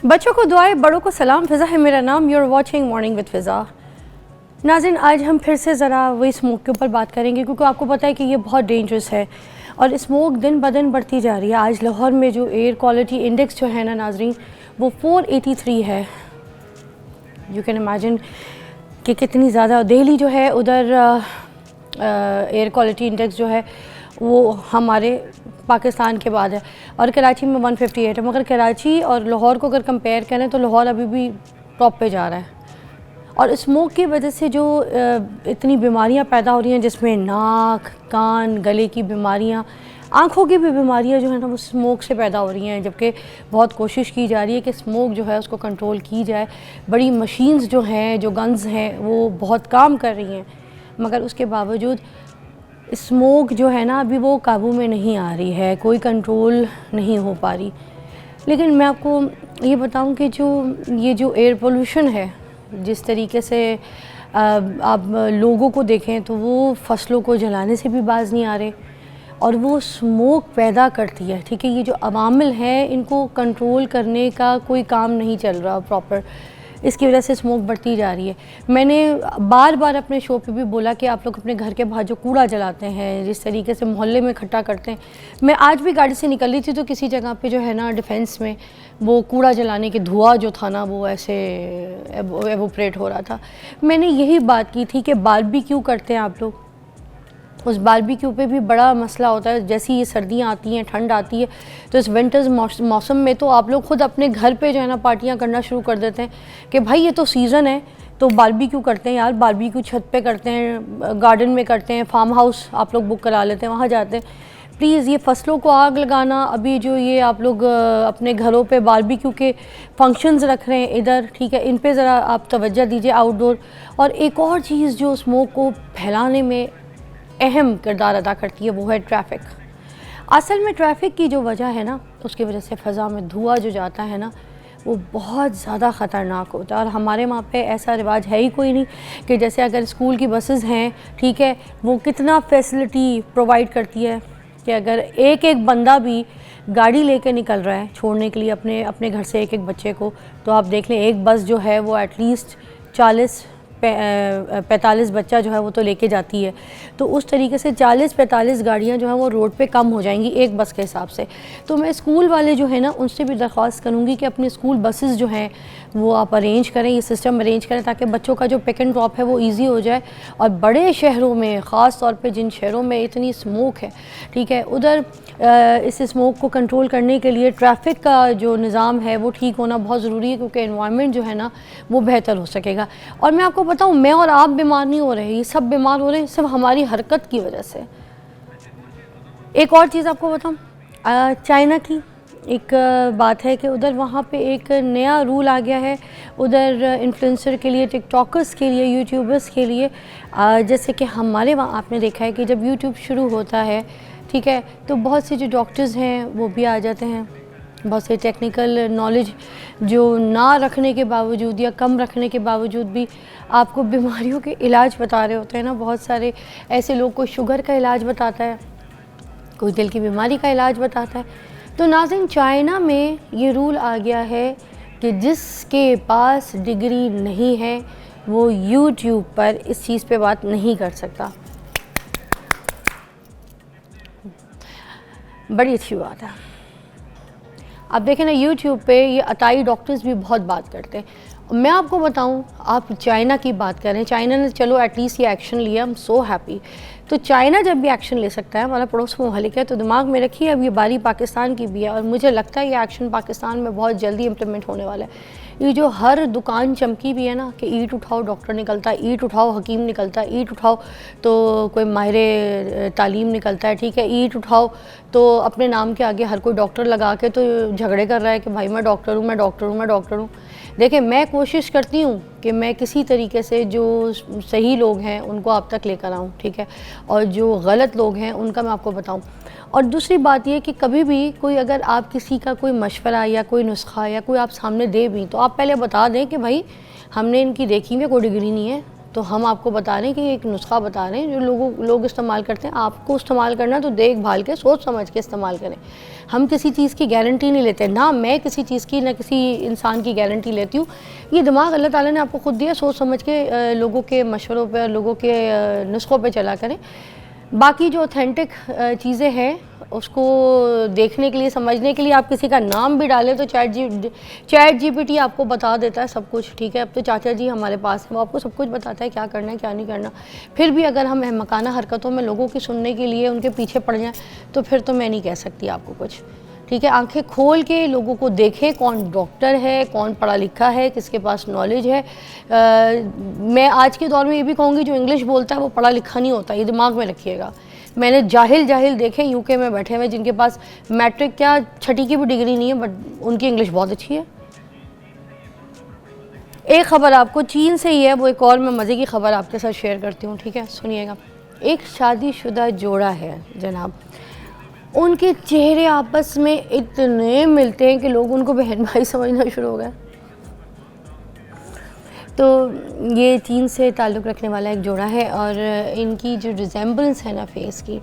बच्चों को दुआएं, बड़ों को सलाम। फ़िज़ा है मेरा नाम। यूर वॉचिंग मॉर्निंग विद फ़िज़ा। नाज़रीन, आज हम फिर से ज़रा वही स्मोक के ऊपर बात करेंगे, क्योंकि आपको पता है कि ये बहुत डेंजरस है और स्मोक दिन ब दिन बढ़ती जा रही है। आज लाहौर में जो एयर क्वालिटी इंडेक्स जो है ना नाज़रीन, वो 483 है। यू कैन इमेजिन कि कितनी ज़्यादा। दिल्ली जो है उधर एयर क्वालिटी इंडेक्स जो है वो हमारे पाकिस्तान के बाद है, और कराची में 158 है। मगर कराची और लाहौर को अगर कंपेयर करें तो लाहौर अभी भी टॉप पे जा रहा है। और स्मोक की वजह से जो इतनी बीमारियां पैदा हो रही हैं, जिसमें नाक, कान, गले की बीमारियां, आँखों की भी बीमारियां जो है ना वो स्मोक से पैदा हो रही हैं। जबकि बहुत कोशिश की जा रही है कि स्मोक जो है उसको कंट्रोल की जाए। बड़ी मशीन्स जो हैं, जो गन्स हैं, वो बहुत काम कर रही हैं, मगर उसके बावजूद स्मोक जो है ना अभी वो काबू में नहीं आ रही है, कोई कंट्रोल नहीं हो पा रही। लेकिन मैं आपको ये बताऊं कि ये जो एयर पोल्यूशन है, जिस तरीके से आप लोगों को देखें तो वो फसलों को जलाने से भी बाज नहीं आ रहे, और वो स्मोक पैदा करती है। ठीक है, ये जो अवामिल हैं इनको कंट्रोल करने का कोई काम नहीं चल रहा प्रॉपर, इसकी वजह से स्मोक बढ़ती जा रही है। मैंने बार बार अपने शो पे भी बोला कि आप लोग अपने घर के बाहर जो कूड़ा जलाते हैं, जिस तरीके से मोहल्ले में इकट्ठा करते हैं। मैं आज भी गाड़ी से निकल रही थी तो किसी जगह पे जो है ना डिफेंस में वो कूड़ा जलाने के धुआं जो था ना वो ऐसे एवोपरेट हो रहा था। मैंने यही बात की थी कि बारबेक्यू करते हैं आप लोग, उस बारबेक्यू पे भी बड़ा मसला होता है। जैसे ये सर्दियाँ आती हैं, ठंड आती है, तो इस विंटर्स मौसम में तो आप लोग खुद अपने घर पे जो है ना पार्टियाँ करना शुरू कर देते हैं कि भाई ये तो सीज़न है तो बारबेक्यू करते हैं यार। बारबेक्यू छत पे करते हैं, गार्डन में करते हैं, फार्म हाउस आप लोग बुक करा लेते हैं, वहाँ जाते हैं। प्लीज़ ये फसलों को आग लगाना, अभी जो ये आप लोग अपने घरों पे बारबेक्यू के फंक्शंस रख रहे हैं इधर, ठीक है, इन पे ज़रा आप तवज्जो दीजिए आउटडोर। और एक और चीज़ जो स्मोक को फैलाने में अहम किरदार अदा करती है वो है ट्रैफिक। असल में ट्रैफिक की जो वजह है ना, उसकी वजह से फ़ज़ा में धुआं जो जाता है ना वो बहुत ज़्यादा ख़तरनाक होता है। और हमारे वहाँ पे ऐसा रिवाज है ही कोई नहीं कि जैसे अगर स्कूल की बसेस हैं, ठीक है, वो कितना फैसिलिटी प्रोवाइड करती है कि अगर एक एक बंदा भी गाड़ी लेके निकल रहा है छोड़ने के लिए अपने घर से एक एक बच्चे को, तो आप देख लें एक बस जो है वो एटलीस्ट 40-45 बच्चा जो है वो तो लेके जाती है। तो उस तरीके से 40-45 गाड़ियाँ जो हैं वो रोड पे कम हो जाएंगी एक बस के हिसाब से। तो मैं स्कूल वाले जो है ना उनसे भी दरख्वास्त करूँगी कि अपने स्कूल बसेस जो हैं वो आप अरेंज करें, ये सिस्टम अरेंज करें, ताकि बच्चों का जो पिक एंड ड्रॉप है वो ईजी हो जाए। और बड़े शहरों में, ख़ास तौर पे जिन शहरों में इतनी स्मोक है, ठीक है, उधर इस स्मोक को कंट्रोल करने के लिए ट्रैफिक का जो निज़ाम है वो ठीक होना बहुत ज़रूरी है, क्योंकि एनवायरनमेंट जो है ना वो बेहतर हो सकेगा। और मैं आपको बताऊं, मैं और आप बीमार नहीं हो रहे, ये सब बीमार हो रहे हैं सिर्फ हमारी हरकत की वजह से। एक और चीज़ आपको बताऊं, चाइना की एक बात है कि उधर वहाँ पे एक नया रूल आ गया है उधर इन्फ्लुएंसर के लिए, टिकटॉकर्स के लिए, यूट्यूबर्स के लिए। जैसे कि हमारे वहाँ आपने देखा है कि जब यूट्यूब शुरू होता है, ठीक है, तो बहुत से जो डॉक्टर्स हैं वो भी आ जाते हैं। बहुत से टेक्निकल नॉलेज जो ना रखने के बावजूद या कम रखने के बावजूद भी आपको बीमारियों के इलाज बता रहे होते हैं ना। बहुत सारे ऐसे लोग, कोई शुगर का इलाज बताता है, कोई दिल की बीमारी का इलाज बताता है। तो नाज़रीन, चाइना में ये रूल आ गया है कि जिसके पास डिग्री नहीं है वो यूट्यूब पर इस चीज़ पे बात नहीं कर सकता। बड़ी अच्छी बात है। आप देखें ना यूट्यूब पे ये अताई डॉक्टर्स भी बहुत बात करते हैं। मैं आपको बताऊं, आप चाइना की बात करें, चाइना ने चलो एटलीस्ट ये एक्शन लिया, आई एम सो हैप्पी। तो चाइना जब भी एक्शन ले सकता है, हमारा पड़ोस मुल्क है, तो दिमाग में रखिए अब ये बारी पाकिस्तान की भी है। और मुझे लगता है ये एक्शन पाकिस्तान में बहुत जल्दी इम्प्लीमेंट होने वाला है। ये जो हर दुकान चमकी भी है ना कि ईंट उठाओ डॉक्टर निकलता है, ईंट उठाओ हकीम निकलता है, ईंट उठाओ तो कोई माहिर तालीम निकलता है, ठीक है, ईंट उठाओ तो अपने नाम के आगे हर कोई डॉक्टर लगा के तो झगड़े कर रहा है कि भाई मैं डॉक्टर हूँ, मैं डॉक्टर हूँ, मैं डॉक्टर हूँ। देखिए, मैं कोशिश करती हूँ कि मैं किसी तरीके से जो सही लोग हैं उनको आप तक लेकर आऊँ, ठीक है, और जो गलत लोग हैं उनका मैं आपको बताऊँ। और दूसरी बात ये कि कभी भी कोई अगर आप किसी का कोई मशवरा या कोई नुस्खा या कोई आप सामने दे भी, तो आप पहले बता दें कि भाई हमने इनकी देखी में कोई डिग्री नहीं है, तो हम आपको बता रहे हैं कि एक नुस्खा बता रहे हैं जो लोग इस्तेमाल करते हैं। आपको इस्तेमाल करना तो देख भाल के सोच समझ के इस्तेमाल करें। हम किसी चीज़ की गारंटी नहीं लेते, ना मैं किसी चीज़ की ना किसी इंसान की गारंटी लेती हूँ। ये दिमाग अल्लाह ताला ने आपको खुद दिया, सोच समझ के लोगों के मशवरों पर, लोगों के नुस्खों पर चला करें। बाकी जो ऑथेंटिक चीज़ें हैं उसको देखने के लिए, समझने के लिए आप किसी का नाम भी डालें तो चैट जीपीटी आपको बता देता है सब कुछ, ठीक है। अब तो चाचा जी हमारे पास है, वो आपको सब कुछ बताता है क्या करना है क्या नहीं करना। फिर भी अगर हम अहमकाना हरकतों में लोगों की सुनने के लिए उनके पीछे पड़ जाएं तो फिर तो मैं नहीं कह सकती आपको कुछ, ठीक है। आंखें खोल के लोगों को देखें, कौन डॉक्टर है, कौन पढ़ा लिखा है, किसके पास नॉलेज है। मैं आज के दौर में ये भी कहूँगी जो इंग्लिश बोलता है वो पढ़ा लिखा नहीं होता, ये दिमाग में रखिएगा। मैंने जाहिल देखे यूके में बैठे हुए जिनके पास मैट्रिक क्या छठी की भी डिग्री नहीं है, बट उनकी इंग्लिश बहुत अच्छी है। एक ख़बर आपको चीन से ही है, वो एक और मैं मज़े की ख़बर आपके साथ शेयर करती हूँ, ठीक है, सुनिएगा। एक शादीशुदा जोड़ा है जनाब, उनके चेहरे आपस में इतने मिलते हैं कि लोग उनको बहन भाई समझना शुरू हो गए। तो ये चीन से ताल्लुक़ रखने वाला एक जोड़ा है और इनकी जो रिजेंबलेंस है ना फेस की,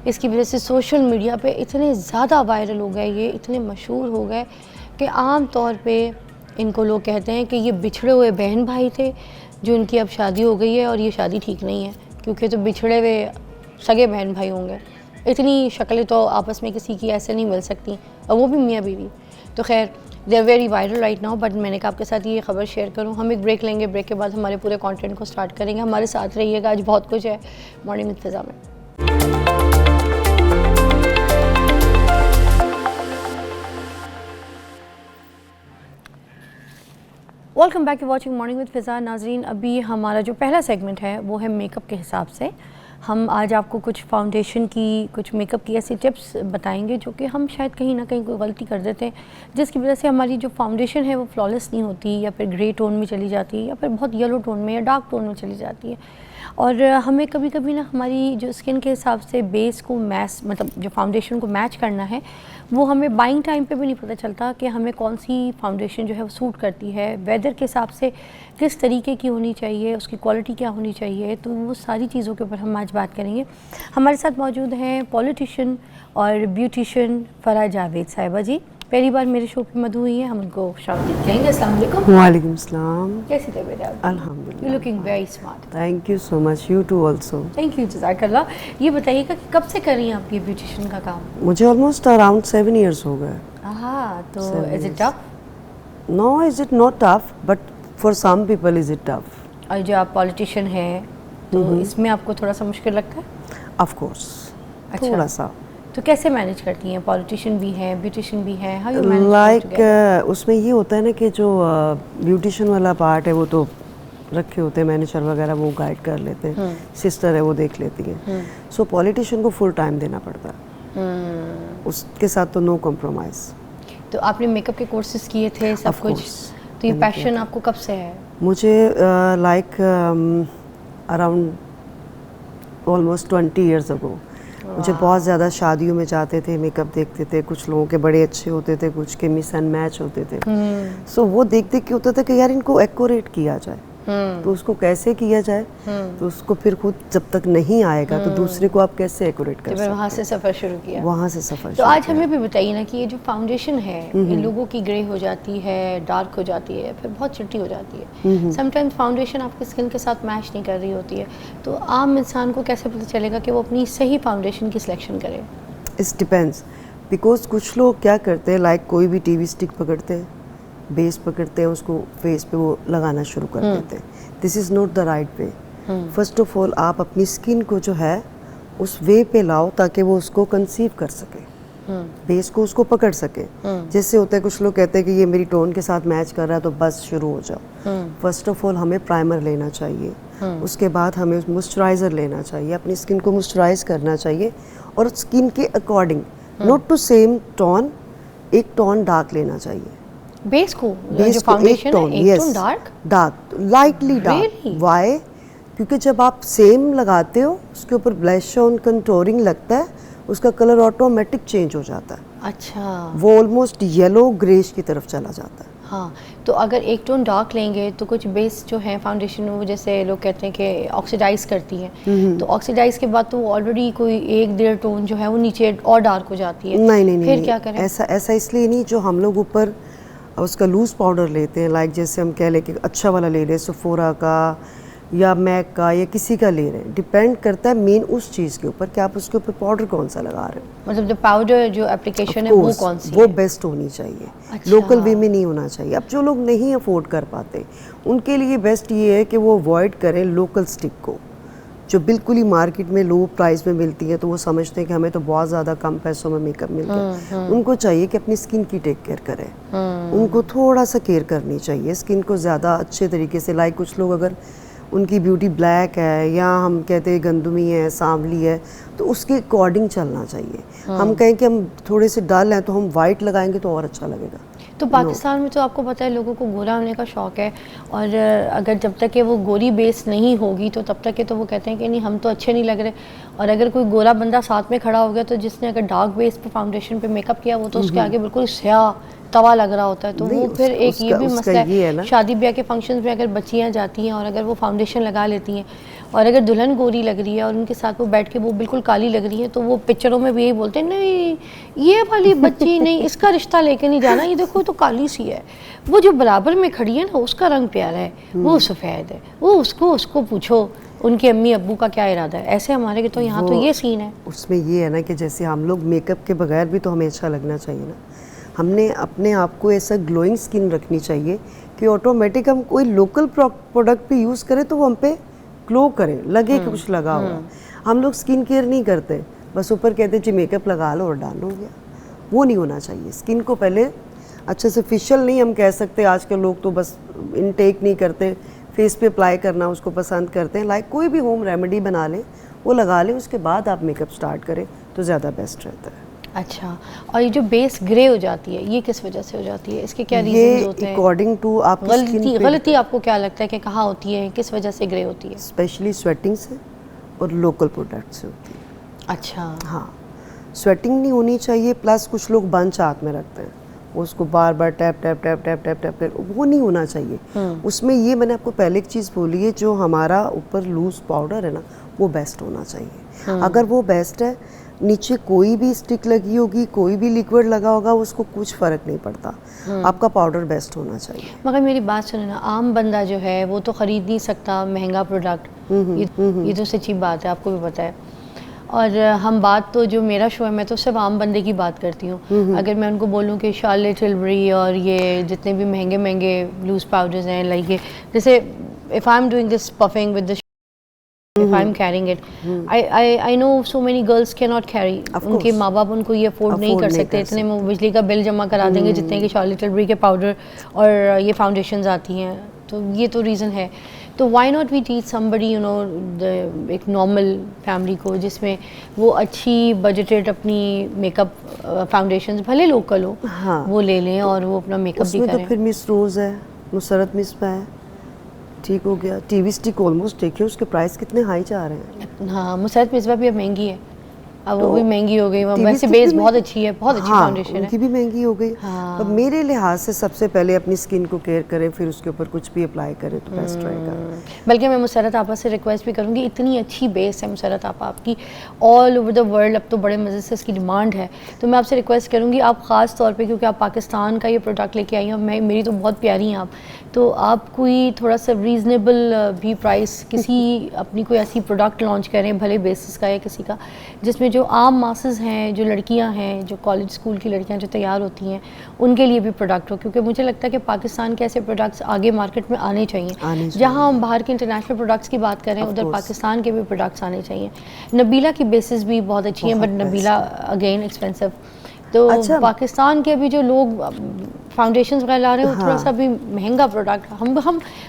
इसकी वजह से सोशल मीडिया पे इतने ज़्यादा वायरल हो गए, ये इतने मशहूर हो गए कि आम तौर पे इनको लोग कहते हैं कि ये बिछड़े हुए बहन भाई थे जो इनकी अब शादी हो गई है और ये शादी ठीक नहीं है, क्योंकि तो बिछड़े हुए सगे बहन भाई होंगे। इतनी शक्लें तो आपस में किसी की ऐसे नहीं मिल सकती, और वो भी मियाँ बीवी। तो खैर they are very viral right now, but मैंने कहा आपके साथ ये खबर शेयर करूं। हम एक ब्रेक लेंगे, ब्रेक के बाद हमारे पूरे कंटेंट को स्टार्ट करेंगे। हमारे साथ रहिएगा, आज बहुत कुछ है मॉर्निंग विद फिज़ा में। Welcome back to watching morning with Fiza. नाजरीन, अभी हमारा जो पहला सेगमेंट है वो है मेकअप के हिसाब से। हम आज आपको कुछ फाउंडेशन की, कुछ मेकअप की ऐसी टिप्स बताएंगे जो कि हम शायद कहीं ना कहीं कोई गलती कर देते हैं, जिसकी वजह से हमारी जो फाउंडेशन है वो फ्लॉलेस नहीं होती, या फिर ग्रे टोन में चली जाती है, या फिर बहुत येलो टोन में या डार्क टोन में चली जाती है। और हमें कभी कभी ना हमारी जो स्किन के हिसाब से बेस को मैच, मतलब जो फाउंडेशन को मैच करना है, वो हमें बाइंग टाइम पे भी नहीं पता चलता कि हमें कौन सी फाउंडेशन जो है वो सूट करती है, वेदर के हिसाब से किस तरीके की होनी चाहिए, उसकी क्वालिटी क्या होनी चाहिए। तो वो सारी चीज़ों के ऊपर हम आज बात करेंगे। हमारे साथ मौजूद हैं पॉलिटिशियन और ब्यूटिशियन फ़राह जावेद साहिबा जी। पहली बार मेरे शो पे मधु हुई है, हम उनको शामिल कहेंगे। अस्सलाम वालेकुम। वालेकुम सलाम। कैसी तबीयत है? अल्हम्दुलिल्लाह। You looking very smart. Thank you so much, you too also. Thank you, जज़ाकल्लाह। ये बताइएगा कि कब से कर रही हैं आप ये ब्यूटिशियन का काम? मुझे ऑलमोस्ट अराउंड 7 years हो गए। हाँ, तो 7 is it years. Tough? No, is it not tough, but for some people is it tough. और जो आप पॉलिटिशियन हैं तो इसमें आपको थोड़ा सा मुश्किल लगता है? ऑफ कोर्स, अच्छा। थोड़ा सा। तो कैसे मैनेज करती हैं? पॉलिटिशियन भी हैं, ब्यूटिशियन भी हैं, हाउ यू मैनेज? लाइक उसमें ये होता है ना कि जो ब्यूटिशियन वाला पार्ट है वो तो रखे होते हैं मैनेजर वगैरह, वो गाइड कर लेते हैं, सिस्टर है वो देख लेती है। सो पॉलिटिशियन को फुल टाइम देना पड़ता है, उसके साथ तो नो कॉम्प्रोमाइज़। तो आपने मेकअप के कोर्सेज किए थे सब Of कुछ, course. तो ये पैशन आपको कब से है? मुझे like around almost 20 years ago। मुझे बहुत ज़्यादा शादियों में जाते थे, मेकअप देखते थे, कुछ लोगों के बड़े अच्छे होते थे, कुछ के मिस एंड मैच होते थे। सो वो देख देख के होता था कि यार इनको एक्यूरेट किया जाए, तो उसको कैसे किया जाए, तो उसको फिर खुद जब तक नहीं आएगा तो दूसरे को आप कैसे एक्यूरेट कर तो सकते वहाँ से सफ़र शुरू किया? वहाँ से सफ़र। तो आज हमें भी बताइए ना कि ये जो फाउंडेशन है, ये लोगों की ग्रे हो जाती है, डार्क हो जाती है, फिर बहुत चिट्टी हो जाती है। समटाइम्स फाउंडेशन आपकी स्किन के साथ मैच नहीं कर रही होती है, तो आम इंसान को कैसे पता चलेगा कि वो अपनी सही फाउंडेशन की सिलेक्शन करे? इट्स डिपेंड्स, बिकॉज कुछ लोग क्या करते हैं, लाइक कोई भी टीवी स्टिक पकड़ते हैं, बेस पकड़ते हैं, उसको फेस पे वो लगाना शुरू कर देते हैं। This is not the right way. First of all आप अपनी स्किन को जो है उस वे पे लाओ ताकि वो उसको कंसीव कर सके, बेस को उसको पकड़ सके। जैसे होता है कुछ लोग कहते हैं कि ये मेरी टोन के साथ मैच कर रहा है तो बस शुरू हो जाओ। फर्स्ट ऑफ ऑल हमें प्राइमर लेना चाहिए, उसके बाद हमें मॉइस्चराइज़र लेना चाहिए, अपनी स्किन को मॉइस्चराइज करना चाहिए, और स्किन के according, not to same tone, एक टोन डार्क लेना चाहिए। बेस को, बेस जो को फाउंडेशन है, एक tone dark, lightly dark. Why? क्योंकि जब आप सेम लगाते हो उसके ऊपर ब्लश ऑन कंटूरिंग लगता है, उसका कलर ऑटोमेटिक चेंज हो जाता है। अच्छा। वो ऑलमोस्ट येलो ग्रेश की तरफ चला जाता है। हाँ, तो अगर एक टोन डार्क लेंगे तो कुछ बेस जो है फाउंडेशन में वो जैसे लोग कहते हैं कि ऑक्सीडाइज करती है, तो ऑक्सीडाइज के बाद तो ऑलरेडी कोई 1-1.5 टोन जो है वो नीचे और डार्क हो जाती है। नहीं नहीं फिर नहीं, क्या करें? ऐसा इसलिए नहीं, जो हम लोग ऊपर उसका लूज पाउडर लेते हैं, लाइक जैसे हम कह लें कि अच्छा वाला ले लें, सेफोरा का या मैक का या किसी का ले रहे हैं, डिपेंड करता है मेन उस चीज़ के ऊपर कि आप उसके ऊपर पाउडर कौन सा लगा रहे हो। मतलब जो पाउडर जो एप्लीकेशन है वो कौन सी वो है? बेस्ट होनी चाहिए, अच्छा। लोकल वे में नहीं होना चाहिए। अब जो लोग नहीं अफोर्ड कर पाते उनके लिए बेस्ट ये है कि वो अवॉइड करें लोकल स्टिक को, जो बिल्कुल ही मार्केट में लो प्राइस में मिलती है, तो वो समझते हैं कि हमें तो बहुत ज़्यादा कम पैसों में मेकअप मिलता है। उनको चाहिए कि अपनी स्किन की टेक केयर करें, उनको थोड़ा सा केयर करनी चाहिए स्किन को ज़्यादा अच्छे तरीके से। लाइक कुछ लोग अगर उनकी ब्यूटी ब्लैक है या हम कहते हैं गंदमी है, सांवली है, तो उसके अकॉर्डिंग चलना चाहिए। हम कहें कि हम थोड़े से डल हैं तो हम वाइट लगाएंगे तो और अच्छा लगेगा। तो पाकिस्तान में तो आपको पता है लोगों को गोरा होने का शौक़ है, और अगर जब तक कि वो गोरी बेस नहीं होगी तो तब तक के तो वो कहते हैं कि नहीं हम तो अच्छे नहीं लग रहे। और अगर कोई गोरा बंदा साथ में खड़ा हो गया तो जिसने अगर डार्क बेस पे फाउंडेशन पे मेकअप किया वो तो उसके आगे बिल्कुल स्याह तवा लग रहा होता है। तो वो फिर एक ये भी मसला है, शादी ब्याह के फंक्शंस में अगर बच्चियाँ जाती हैं और अगर वो फाउंडेशन लगा लेती हैं और अगर दुल्हन गोरी लग रही है और उनके साथ वो बैठ के वो बिल्कुल काली लग रही है, तो वो पिक्चरों में भी यही बोलते हैं नहीं ये वाली बच्ची नहीं, इसका रिश्ता लेके नहीं जाना, ये देखो तो काली सी है। वो जो बराबर में खड़ी है ना उसका रंग प्यारा है, वो सफ़ेद है, वो उसको पूछो उनके अम्मी अब्बू का क्या इरादा है। ऐसे हमारे के तो यहाँ तो ये सीन है। उसमें ये है ना कि जैसे हम लोग मेकअप के बगैर भी तो हमें अच्छा लगना चाहिए ना, हमने अपने आप को ऐसा ग्लोइंग स्किन रखनी चाहिए कि ऑटोमेटिक हम कोई लोकल प्रोडक्ट भी यूज़ करें तो वो हम पे ग्लो करे, लगे कि कुछ लगा हुआ। हम लोग स्किन केयर नहीं करते, बस ऊपर कहते जी मेकअप लगा लो और डालो, गया। वो नहीं होना चाहिए। स्किन को पहले अच्छे से फेशियल नहीं हम कह सकते, आजकल लोग तो बस इनटेक नहीं करते, फेस पे अप्लाई करना उसको पसंद करते हैं। लाइक कोई भी होम रेमेडी बना लें, वो लगा लें, उसके बाद आप मेकअप स्टार्ट करें तो ज़्यादा बेस्ट रहता है। अच्छा, और ये जो बेस ग्रे हो जाती है ये किस वजह से हो जाती है? इसके क्या रीजंस होते हैं? अकॉर्डिंग टू आपकी गलती आपको क्या लगता है कि कहाँ होती है, किस वजह से ग्रे होती है? स्पेशली स्वेटिंग से और लोकल प्रोडक्ट से होती है। अच्छा, हाँ, स्वेटिंग नहीं होनी चाहिए, प्लस कुछ लोग बंच हाथ में रखते हैं, उसको बार बार tap tap tap tap tap tap कर, वो नहीं होना चाहिए। उसमें ये मैंने आपको पहले एक चीज़ बोली है, जो हमारा ऊपर लूज पाउडर है ना वो बेस्ट होना चाहिए। अगर वो बेस्ट है, नीचे कोई भी स्टिक लगी होगी, कोई भी लिक्विड लगा होगा, उसको कुछ फ़र्क नहीं पड़ता। आपका पाउडर बेस्ट होना चाहिए। मगर मेरी बात सुनो ना, आम बंदा जो है वो तो ख़रीद नहीं सकता महंगा प्रोडक्ट, ये तो सच्ची बात है, आपको भी पता है। और हम बात तो जो मेरा शो है मैं तो सिर्फ आम बंदे की बात करती हूँ। अगर मैं उनको बोलूँ कि शार्लेट टिलबरी और ये जितने भी महंगे महंगे लूज पाउडर्स हैं, लाइक ये जैसे if I am doing this puffing with this, if I'm carrying it, I know so many girls cannot carry, उनके माँ बाप उनको ये अफोर्ड नहीं कर सकते, इतने में बिजली का बिल जमा करा देंगे जितने की शार्लेट टिलबरी के पाउडर और ये फाउंडेशंस आती हैं। तो ये तो रीज़न है। तो why not we teach somebody you know एक नॉर्मल फैमिली को जिसमें वो अच्छी बजटेड अपनी मेकअप फाउंडेशंस भले लोकल हो, हाँ, वो ले लें और वो अपना मेकअप भी करें। तो फिर मिस रोज़ है, नुसरत मिसबा है, ठीक हो गया। टीवी स्टिक ऑलमोस्ट देखिए उसके प्राइस कितने हाई जा रहे हैं। हाँ, मुसरत मिसबा भी अब महंगी है, अब वो भी महंगी हो गई। वैसे बेस बहुत अच्छी है, बहुत अच्छी फाउंडेशन है, उनकी भी महंगी हो गई। हाँ। पर मेरे लिहाज से सबसे पहले अपनी स्किन को केयर करें, फिर उसके ऊपर कुछ भी अप्लाई करें तो बेस्ट रहेगा। बल्कि मैं मुसरत आपा से रिक्वेस्ट भी करूँगी, इतनी अच्छी बेस है मुसरत आपा आपकी, ऑल ओवर द वर्ल्ड अब तो बड़े मज़े से इसकी डिमांड है। तो मैं आपसे रिक्वेस्ट करूँगी, आप ख़ास तौर पे क्योंकि आप पाकिस्तान का ये प्रोडक्ट लेके आई हैं, मेरी तो बहुत प्यारी हैं आप, तो आप कोई थोड़ा सा रीज़नेबल भी प्राइस किसी अपनी कोई ऐसी प्रोडक्ट लॉन्च करें, भले बेसिस का या किसी का, जिसमें जो आम मासेस हैं, जो लड़कियां हैं, जो कॉलेज स्कूल की लड़कियां जो तैयार होती हैं, उनके लिए भी प्रोडक्ट हो। क्योंकि मुझे लगता है कि पाकिस्तान के ऐसे प्रोडक्ट्स आगे मार्केट में आने चाहिए। जहां हम बाहर के इंटरनेशनल प्रोडक्ट्स की बात करें, उधर पाकिस्तान के भी प्रोडक्ट्स आने चाहिए। नबीला की बेसिस भी बहुत अच्छी हैं, बट नबीला अगेन एक्सपेंसिव। तो अच्छा, पाकिस्तान के भी जो लोग फाउंडेशंस वगैरह ला रहे हैं, थोड़ा सा भी महंगा प्रोडक्ट,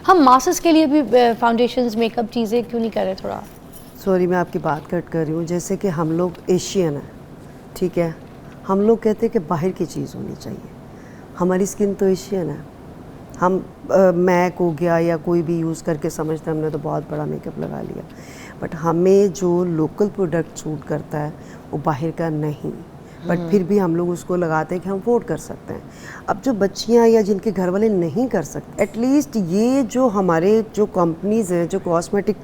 हम मासेस के लिए भी फाउंडेशंस मेकअप चीज़ें क्यों नहीं कर रहे थोड़ा? सॉरी, मैं आपकी बात कट कर रही हूँ। जैसे कि हम लोग एशियन हैं, ठीक है, हम लोग कहते हैं कि बाहर की चीज़ होनी चाहिए। हमारी स्किन तो एशियन है, हम मैक हो गया या कोई भी यूज़ करके समझते हैं हमने तो बहुत बड़ा मेकअप लगा लिया, बट हमें जो लोकल प्रोडक्ट सूट करता है वो बाहर का नहीं। बट फिर भी हम लोग उसको लगाते हैं कि हम अफोर्ड कर सकते हैं। अब जो बच्चियां या जिनके घर वाले नहीं कर सकते, एटलीस्ट ये जो हमारे जो कंपनीज हैं जो कॉस्मेटिक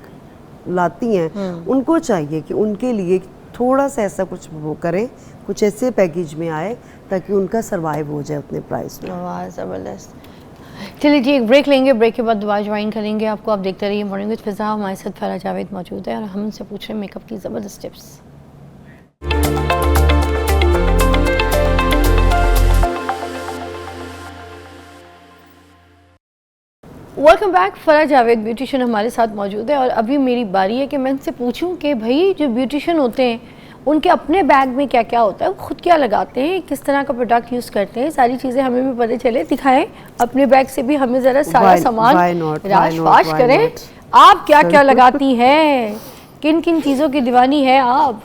लाती हैं उनको चाहिए कि उनके लिए थोड़ा सा ऐसा कुछ वो करें, कुछ ऐसे पैकेज में आए ताकि उनका सर्वाइव हो जाए उतने प्राइस में। वाह ज़बरदस्त। चलिए जी, एक ब्रेक लेंगे, ब्रेक के बाद दोबारा ज्वाइन करेंगे आपको। आप देखते रहिए मॉर्निंग विद फिज़ा। हमारे साथ फराह जावेद मौजूद है और हम उनसे पूछ रहे हैं मेकअप की ज़बरदस्त tips. Welcome back. Farah Javed beautician हमारे साथ मौजूद है और अभी मेरी बारी है कि मैं उनसे पूछूं कि भाई जो ब्यूटिशियन होते हैं उनके अपने बैग में क्या क्या होता है, वो खुद क्या लगाते हैं, किस तरह का प्रोडक्ट यूज़ करते हैं, सारी चीज़ें हमें भी पता चले। दिखाएं अपने बैग से भी हमें ज़रा सारा सामान राश करें। आप क्या क्या लगाती हैं, किन किन चीज़ों की दीवानी है आप?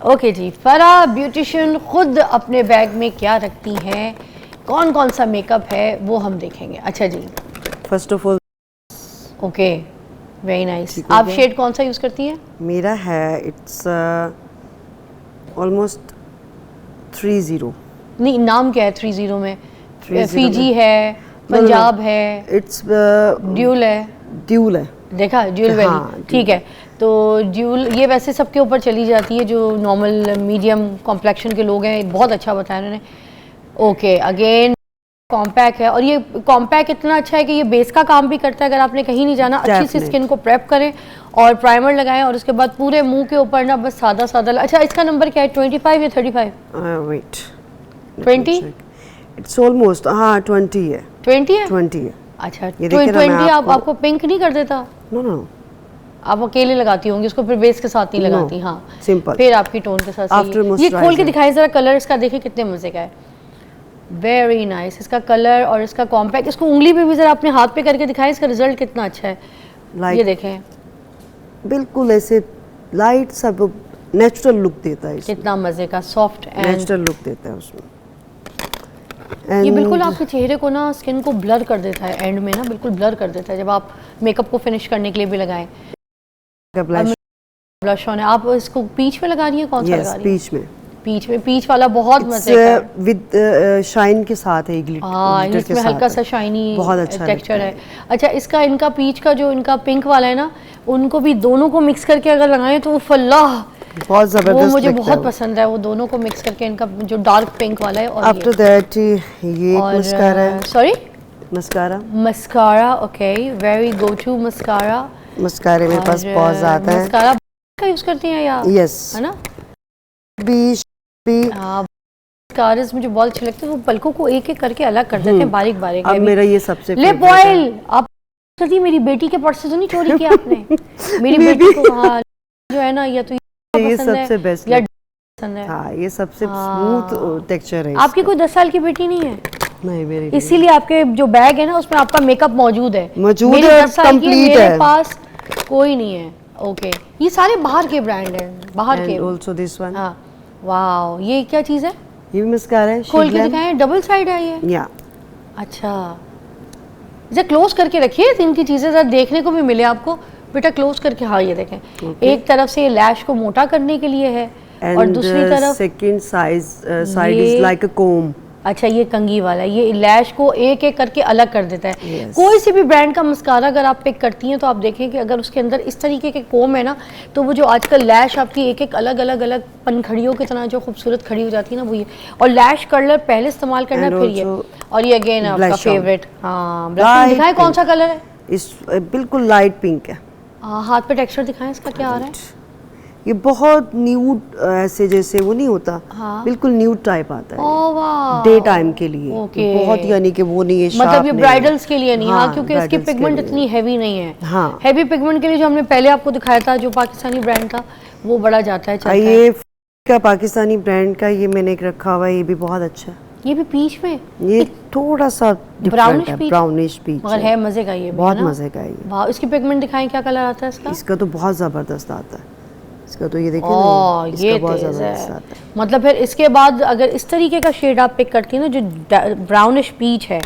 ओके जी, फराह ब्यूटिशियन खुद अपने बैग में क्या रखती हैं, कौन कौन सा मेकअप है वो हम देखेंगे। अच्छा जी, first of all okay, very nice. आप शेड कौन सा यूज़ करती हैं? मेरा है इट्स ऑलमोस्ट 30। नहीं, नाम क्या है 30 में? 30 फीजी है, पंजाब है, इट्स ड्यूल है। ड्यूल है, देखा ड्यूल वैली। हाँ, ठीक है, तो ड्यूल ये वैसे सबके ऊपर चली जाती है जो नॉर्मल मीडियम कॉम्प्लेक्शन के लोग हैं। बहुत अच्छा बताया उन्होंने। ओके, अगेन कॉम्पैक्ट है और ये कॉम्पैक्ट इतना अच्छा है कि ये बेस का काम भी करता है। अगर आपने कहीं नहीं जाना, अच्छी सी स्किन को प्रेप करें और प्राइमर लगाएं और उसके बाद पूरे मुंह के ऊपर ना बस सादा सादा। अच्छा, इसका नंबर क्या है, 25 या 35? वेट, 20? इट्स ऑलमोस्ट, हाँ 20 है। 20 है? 20 है। अच्छा, 20 आपको पिंक नहीं कर देता? नो नो, आप अकेले लगाती होंगी उसको, फिर बेस के साथ नहीं लगाती? हाँ, सिंपल। फिर आपकी टोन के साथ सही है। ये खोल के दिखाएं जरा, कलर इसका देखिए कितने मजे का है। वेरी नाइस इसका कलर और इसका कॉम्पैक्ट। इसको उंगली पे भी जरा अपने हाथ पे करके दिखाएं, इसका रिजल्ट कितना अच्छा है। ये देखें, बिल्कुल ऐसे लाइट सा नेचुरल लुक देता है, कितना मजे का सॉफ्ट एंड नेचुरल लुक देता है उसमें। ये बिल्कुल आपके चेहरे को ना, स्किन को ब्लर कर देता है, एंड में ना बिल्कुल ब्लर कर देता है जब आप मेकअप को फिनिश करने के लिए भी लगाएं। ब्लश ऑन है, आप इसको पीच में लगा रही है? कौन सा लगा रही है? पीच में। पीच वाला बहुत मजे का है, विद शाइन के साथ है, ग्लिटर इसमें हल्का सा शाइनी बहुत अच्छा टेक्सचर है। अच्छा, इसका इनका पीच का जो इनका पिंक वाला है ना, उनको भी दोनों को मिक्स करके अगर लगाएं तो फल्लाह बहुत जबरदस्त, वो मुझे बहुत पसंद है। वो दोनों को मिक्स करके इनका जो डार्क पिंक वाला है और आफ्टर दैट ये मस्कारा है। Sorry, mascara. Okay, very go to mascara. मस्कारे मेरे पास बहुत ज्यादा है। मस्कारा का यूज करती हैं या? यस, है ना। मस्कारास मुझे बहुत अच्छे लगते हैं, वो पलकों को एक एक करके अलग कर देते हैं, बारीक बारीक। अब मेरा ये सबसे लिप ऑयल आप करती, मेरी बेटी के पर्स से तो नहीं चोरी किया आपने? मेरी बेटी को हाँ, जो है ना, या तो ये सबसे बेस्ट या पसंद है। हाँ, ये सबसे स्मूथ टेक्सचर है। आपकी कोई 10 साल की बेटी नहीं है? नहीं, मेरी इसीलिए आपके जो बैग है ना उसमें आपका मेकअप मौजूद है। मेरी 10 साल की मेरे पास कोई नहीं है। ओके, ये सारे बाहर के ब्रांड हैं, बाहर के। Also this one. हाँ, वाओ, ये क्या चीज़ है? ये भी मस्कारा है, खोल के दिखाएं। डबल साइड है ये? या अच्छा, इसे क्लोज करके रखिए, इनकी चीज़ें ज़रा देखने को भी मिले आपको। बेटा क्लोज करके, हाँ ये देखें। एक तरफ से लैश को मोटा करने के लिए है और दूसरी तरफ second side is like a comb. अच्छा, ये कंघी वाला, ये लैश को एक एक करके अलग कर देता है। कोई सी भी ब्रांड का मस्कारा अगर आप पिक करती हैं तो आप देखें कि अगर उसके अंदर इस तरीके के कोम है ना, तो वो जो आजकल लैश आपकी एक एक अलग अलग अलग पनखड़ियों की तरह जो खूबसूरत खड़ी हो जाती है ना, वो ये। और लैश कर्लर पहले इस्तेमाल करना, फिर ये। और ये अगेन आपका फेवरेट, हाँ, दिखाएं कौन सा कलर है? इस बिल्कुल लाइट पिंक है। हाथ पे टेक्सचर दिखाएं, इसका क्या आ रहा है? ये बहुत न्यूड, ऐसे जैसे वो नहीं होता, हाँ, बिल्कुल न्यूड टाइप आता है। ओह वाह, डे टाइम के लिए। बहुत, यानी कि वो नहीं है, मतलब ये ब्राइडल्स के लिए नहीं। हाँ, क्योंकि इसकी पिगमेंट इतनी हैवी नहीं है। हाँ, हैवी पिगमेंट के लिए जो हमने पहले आपको दिखाया था, जो पाकिस्तानी ब्रांड था, वो बड़ा जाता है। ये का पाकिस्तानी ब्रांड का ये मैंने एक रखा हुआ है, ये भी बहुत अच्छा है। ये भी पीच में, ये थोड़ा सा ब्राउनिश पीच, मगर है मजे का। ये बहुत मजे का है। वाह, इसकी पिगमेंट दिखाएं, क्या कलर आता है इसका? इसका तो बहुत जबरदस्त आता है। इसका तो ये देखिए ना, ये बहुत जबरदस्त आता है। मतलब फिर इसके बाद अगर इस तरीके का शेड आप पिक करती है ना, जो ब्राउनिश पीच है,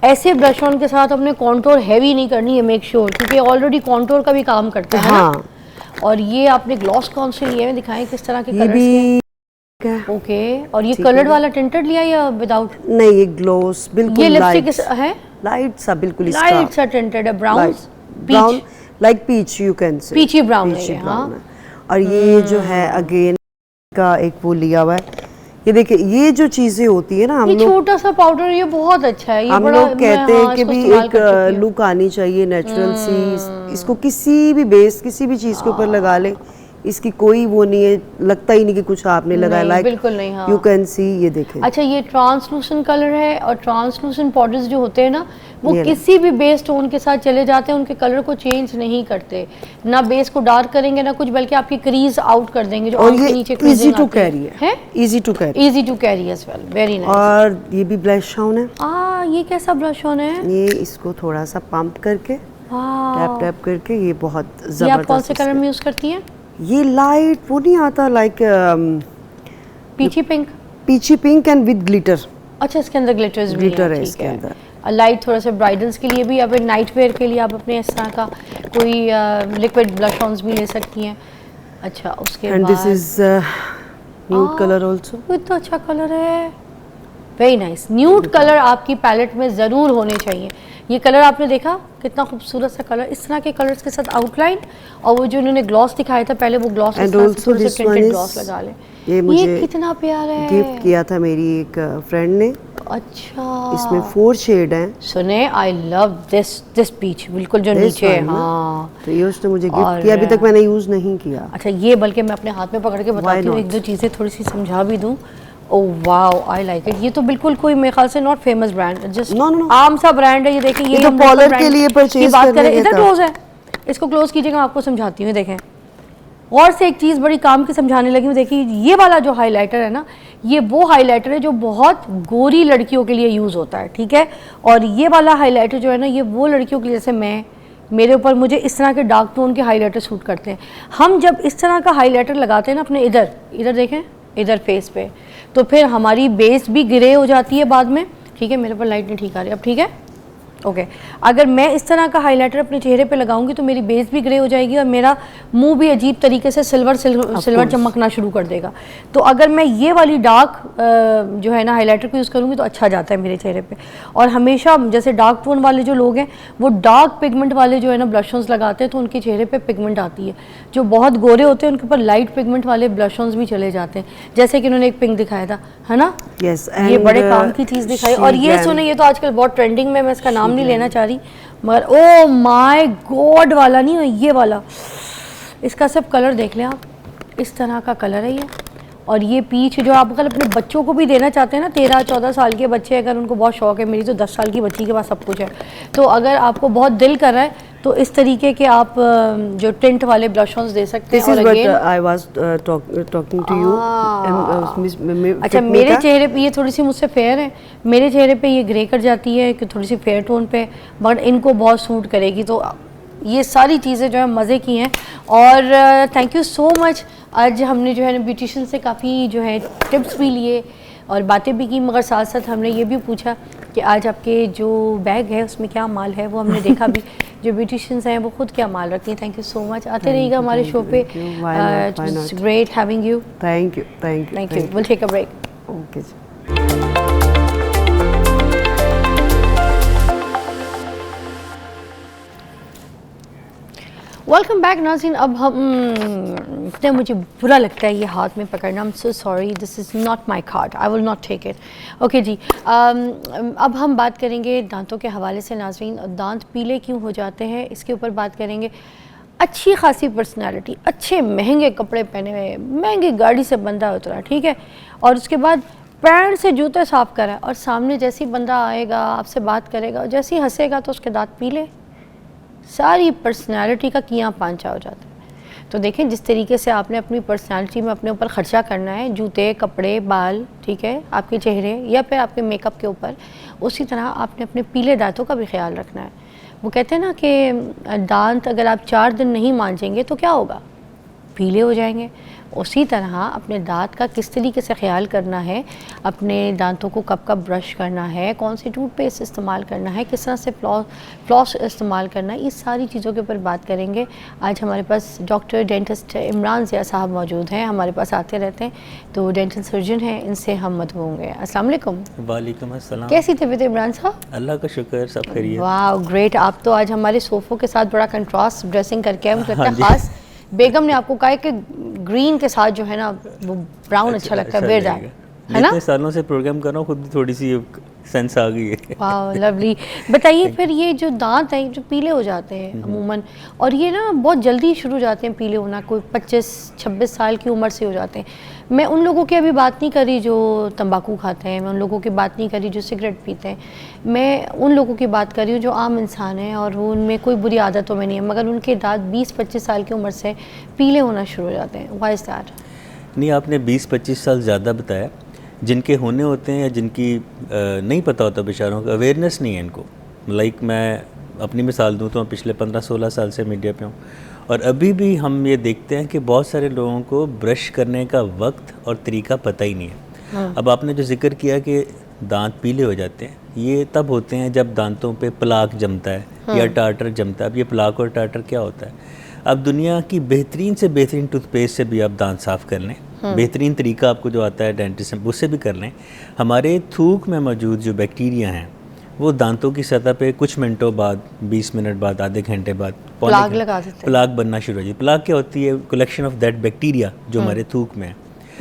ऐसे ब्रश ऑन के साथ अपने कॉन्टोर हैवी नहीं करनी है, मेक श्योर, क्योंकि ऑलरेडी कॉन्टोर का भी काम करता है। हाँ, और ये आपने ग्लॉस कौन से लिए हैं, दिखाएं किस तरह के कलर्स हैं। ओके, और ये कलर्ड वाला टिंटेड लिया या विदाउट? नहीं, ये ग्लोस बिल्कुल ये लाइट लिपस्टिक है, लाइट सा, बिल्कुल लाइट सा टिंटेड है, brown brown like peach, you can say peachy brown है। हाँ, और ये जो है अगेन का एक वो लिया हुआ है। ये देखिए, ये जो चीजें होती है ना, हम ये लोग छोटा सा पाउडर, ये बहुत अच्छा है, ये हम बड़ा लोग कहते हैं हाँ, कि इसको भी इस्तेमाल एक कर चुकी हूँ। लुक आनी चाहिए नेचुरल सी, इसको किसी भी बेस किसी भी चीज के ऊपर लगा ले, इसकी कोई वो नहीं है, लगता ही नहीं कि कुछ आपने लगाया। लाइक बिल्कुल नहीं। हाँ, यू कैन सी, ये देखें। अच्छा, ये ट्रांसलूसेंट कलर है, और ट्रांसलूसेंट पाउडर्स जो होते हैं ना, वो ये किसी भी बेस टोन के साथ चले जाते हैं, उनके कलर को चेंज नहीं करते, ना बेस को डार्क करेंगे ना कुछ, बल्कि आपकी क्रीज आउट कर देंगे जो और आंख के ये नीचे इजी टू कैरी है, easy to carry, easy to carry as well, very nice. और ये भी ब्लश ऑन है। ये कैसा ब्लश ऑन है? ये इसको थोड़ा सा पंप करके, टैप टैप करके, ये बहुत जबरदस्त। ये आप कौन से जबरदस्त कलर में यूज करती हैं? ये लाइट वो नहीं आता, like peachy pink. Peachy pink and with glitter. अच्छा, इसके अंदर ग्लिटर्स भी ग्लिटर हैं, है ठीक इसके है। अंदर। लाइट थोड़ा सा ब्राइडल्स के लिए भी, अब नाइट वेयर के लिए आप अपने इस तरह का कोई लिक्विड ब्लश ऑन्स भी ले सकती हैं। अच्छा, उसके एंड बाद this is nude colour also. ये तो अच्छा कलर है, वेरी नाइस। न्यूड कलर आपकी पैलेट में ज़रूर होने चाहिए। ये कलर आपने देखा कितना खूबसूरत सा कलर, इस तरह के कलर्स के साथ आउटलाइन, और वो जो उन्होंने ग्लॉस दिखाया था पहले, वो ग्लॉस ग्लॉस लगा ले। ये मुझे कितना प्यारा है, गिफ्ट किया था मेरी एक फ्रेंड ने। अच्छा, इसमें 4 शेड हैं। सुने, आई लव दिस पीच, बिल्कुल जो नीचे है। हाँ, तो ये उसने मुझे गिफ्ट किया, अभी तक मैंने यूज नहीं किया। अच्छा, ये बल्कि मैं अपने हाथ में पकड़ के बताती हूँ, एक दो चीज़ें थोड़ी सी समझा भी दूँ। Oh wow, I like it. ये तो बिल्कुल कोई मेरे ख्याल से नॉट फेमस ब्रांड, जस्ट आम सा ब्रांड है। ये देखें, ये तो पॉलर के लिए परचेज बात करें। इधर क्लोज है, इसको क्लोज कीजिएगा, मैं आपको समझाती हूँ। देखें, और से एक चीज़ बड़ी काम की समझाने लगी हूँ। देखिए, ये वाला जो हाइलाइटर है ना, ये वो हाइलाइटर है जो बहुत गोरी लड़कियों के लिए यूज़ होता है, ठीक है। और ये वाला हाइलाइटर जो है ना, ये वो लड़कियों के लिए, जैसे मेरे ऊपर मुझे इस तरह के डार्क टोन के हाइलाइटर सूट करते हैं। हम जब इस तरह का हाइलाइटर लगाते हैं ना अपने इधर देखें, इधर फेस पे, तो फिर हमारी बेस भी ग्रे हो जाती है बाद में, ठीक है। मेरे पर लाइट नहीं ठीक आ रही, अब ठीक है, ओके। अगर मैं इस तरह का हाइलाइटर अपने चेहरे पे लगाऊंगी तो मेरी बेस भी ग्रे हो जाएगी, और मेरा मुंह भी अजीब तरीके से सिल्वर चमकना शुरू कर देगा। तो अगर मैं ये वाली डार्क जो है ना हाइलाइटर को यूज़ करूँगी तो अच्छा जाता है मेरे चेहरे पे। और हमेशा जैसे डार्क टोन वाले जो लोग हैं, वो डार्क पिगमेंट वाले जो है ना ब्लशॉन्स लगाते हैं, तो उनके चेहरे पर पिगमेंट आती है। जो बहुत गोरे होते हैं उनके ऊपर लाइट पिगमेंट वाले ब्लशॉन्स भी चले जाते हैं, जैसे कि उन्होंने एक पिंक दिखाया था, है ना। yes, ये बड़े काम की चीज़ दिखाई। और ये सुने, ये तो आजकल बहुत ट्रेंडिंग में, मैं इसका नाम नहीं लेना चाह रही, मगर ओ माय गॉड वाला नहीं है, ये वाला, इसका सब कलर देख लें आप, इस तरह का कलर है ये। और ये पीच जो आप अगर अपने बच्चों को भी देना चाहते हैं ना, 13-14 साल के बच्चे, अगर उनको बहुत शौक है, मेरी तो 10 साल की बच्ची के पास सब कुछ है, तो अगर आपको बहुत दिल कर रहा है तो इस तरीके के आप जो टिंट वाले ब्लशॉन्स दे सकते हैं। और again I was talking to you. अच्छा, मेरे चेहरे पे ये थोड़ी सी मुझसे फेयर है, मेरे चेहरे पे ये ग्रे कर जाती है कि थोड़ी सी फेयर टोन पे, बट इनको बहुत सूट करेगी। तो ये सारी चीज़ें जो है मज़े की हैं। और थैंक यू सो मच। आज हमने जो है ना ब्यूटिशियन से काफ़ी जो है टिप्स भी लिए और बातें भी की, मगर साथ साथ हमने ये भी पूछा कि आज आपके जो बैग है उसमें क्या माल है, वो हमने देखा भी। जो ब्यूटिशियंस हैं वो खुद क्या माल रखती हैं। थैंक यू सो मच, आते रहिएगा हमारे शो पे। It was great having you. Thank you. Will take a break. Okay जी। वेलकम बैक नाज़रीन। अब हम इतना मुझे बुरा लगता है ये हाथ में पकड़ना, I am so sorry, this is not my card, I will not take it. Okay जी, अब हम बात करेंगे दांतों के हवाले से नाज़रीन। दांत पीले क्यों हो जाते हैं इसके ऊपर बात करेंगे। अच्छी खासी पर्सनैलिटी, अच्छे महंगे कपड़े पहने हुए, महंगी गाड़ी से बंदा उतरा, ठीक है, और उसके बाद पैंट से जूते साफ करा, और सामने जैसी बंदा आएगा आपसे बात करेगा, जैसे ही हंसेगा तो उसके दांत पीले, सारी पर्सनैलिटी का किया पांचा हो जाता है। तो देखें, जिस तरीके से आपने अपनी पर्सनैलिटी में अपने ऊपर ख़र्चा करना है, जूते, कपड़े, बाल, ठीक है, आपके चेहरे या फिर आपके मेकअप के ऊपर, उसी तरह आपने अपने पीले दांतों का भी ख्याल रखना है। वो कहते हैं ना कि दांत अगर आप 4 दिन नहीं मांजेंगे तो क्या होगा, पीले हो जाएंगे। उसी तरह अपने दांत का किस तरीके से ख्याल करना है, अपने दांतों को कब कब ब्रश करना है, कौन सी टूथपेस्ट इस्तेमाल करना है, किस तरह से फ्लॉस इस्तेमाल करना है, इस सारी चीज़ों के ऊपर बात करेंगे। आज हमारे पास डॉक्टर डेंटिस्ट इमरान ज़िया साहब मौजूद हैं, हमारे पास आते रहते हैं, तो डेंटल सर्जन हैं, इनसे हम मत होंगे। अस्सलाम वालेकुम। वालेकुम अस्सलाम। कैसी तबीयत है इमरान साहब? अल्लाह का शुक्र, सब खैरियत। वाह ग्रेट, आप तो आज हमारे सोफ़ों के साथ बड़ा कंट्रास्ट ड्रेसिंग करके आए, मुझे लगता है हाँ खास बेगम ने आपको कहा है कि ग्रीन के साथ जो है ना वो ब्राउन अच्छा लगता है, वेयर दैट, है ना? इतने सालों से प्रोग्राम कर रहा हूँ, खुद भी थोड़ी सी सेंस आ गई है। वाह लवली। बताइए फिर ये जो दांत हैं जो पीले हो जाते हैं अमूमन, और ये ना बहुत जल्दी शुरू हो जाते हैं पीले होना, कोई 25-26 साल की उम्र से हो जाते हैं। मैं उन लोगों की अभी बात नहीं कर रही जो तंबाकू खाते हैं, मैं उन लोगों की बात नहीं कर रही जो सिगरेट पीते हैं, मैं उन लोगों की बात कर रही हूँ जो आम इंसान हैं और वो उनमें कोई बुरी आदतों में नहीं है, मगर उनके दांत 20-25 साल की उम्र से पीले होना शुरू हो जाते हैं। Why is that? नहीं, आपने 20-25 साल ज़्यादा बताया। जिनके होने होते हैं या जिनकी नहीं पता होता, बेचारों का अवेयरनेस नहीं है इनको। लाइक मैं अपनी मिसाल दूँ तो मैं पिछले 15-16 साल से मीडिया पे हूँ, और अभी भी हम ये देखते हैं कि बहुत सारे लोगों को ब्रश करने का वक्त और तरीका पता ही नहीं है। अब आपने जो जिक्र किया कि दांत पीले हो जाते हैं, ये तब होते हैं जब दांतों पे प्लाक जमता है या टार्टर जमता है। अब ये प्लाक और टार्टर क्या होता है? अब दुनिया की बेहतरीन से बेहतरीन टूथपेस्ट से भी आप दांत साफ़ कर लें, बेहतरीन तरीका आपको जो आता है डेंटिस्ट में, उससे भी कर लें, हमारे थूक में मौजूद जो बैक्टीरिया हैं वो दांतों की सतह पे कुछ मिनटों बाद, 20 मिनट बाद, आधे घंटे बाद प्लाग लगा देते हैं। प्लाग बनना शुरू हो जाती है। प्लाग क्या होती है? कलेक्शन ऑफ दैट बैक्टीरिया जो हमारे थूक में है।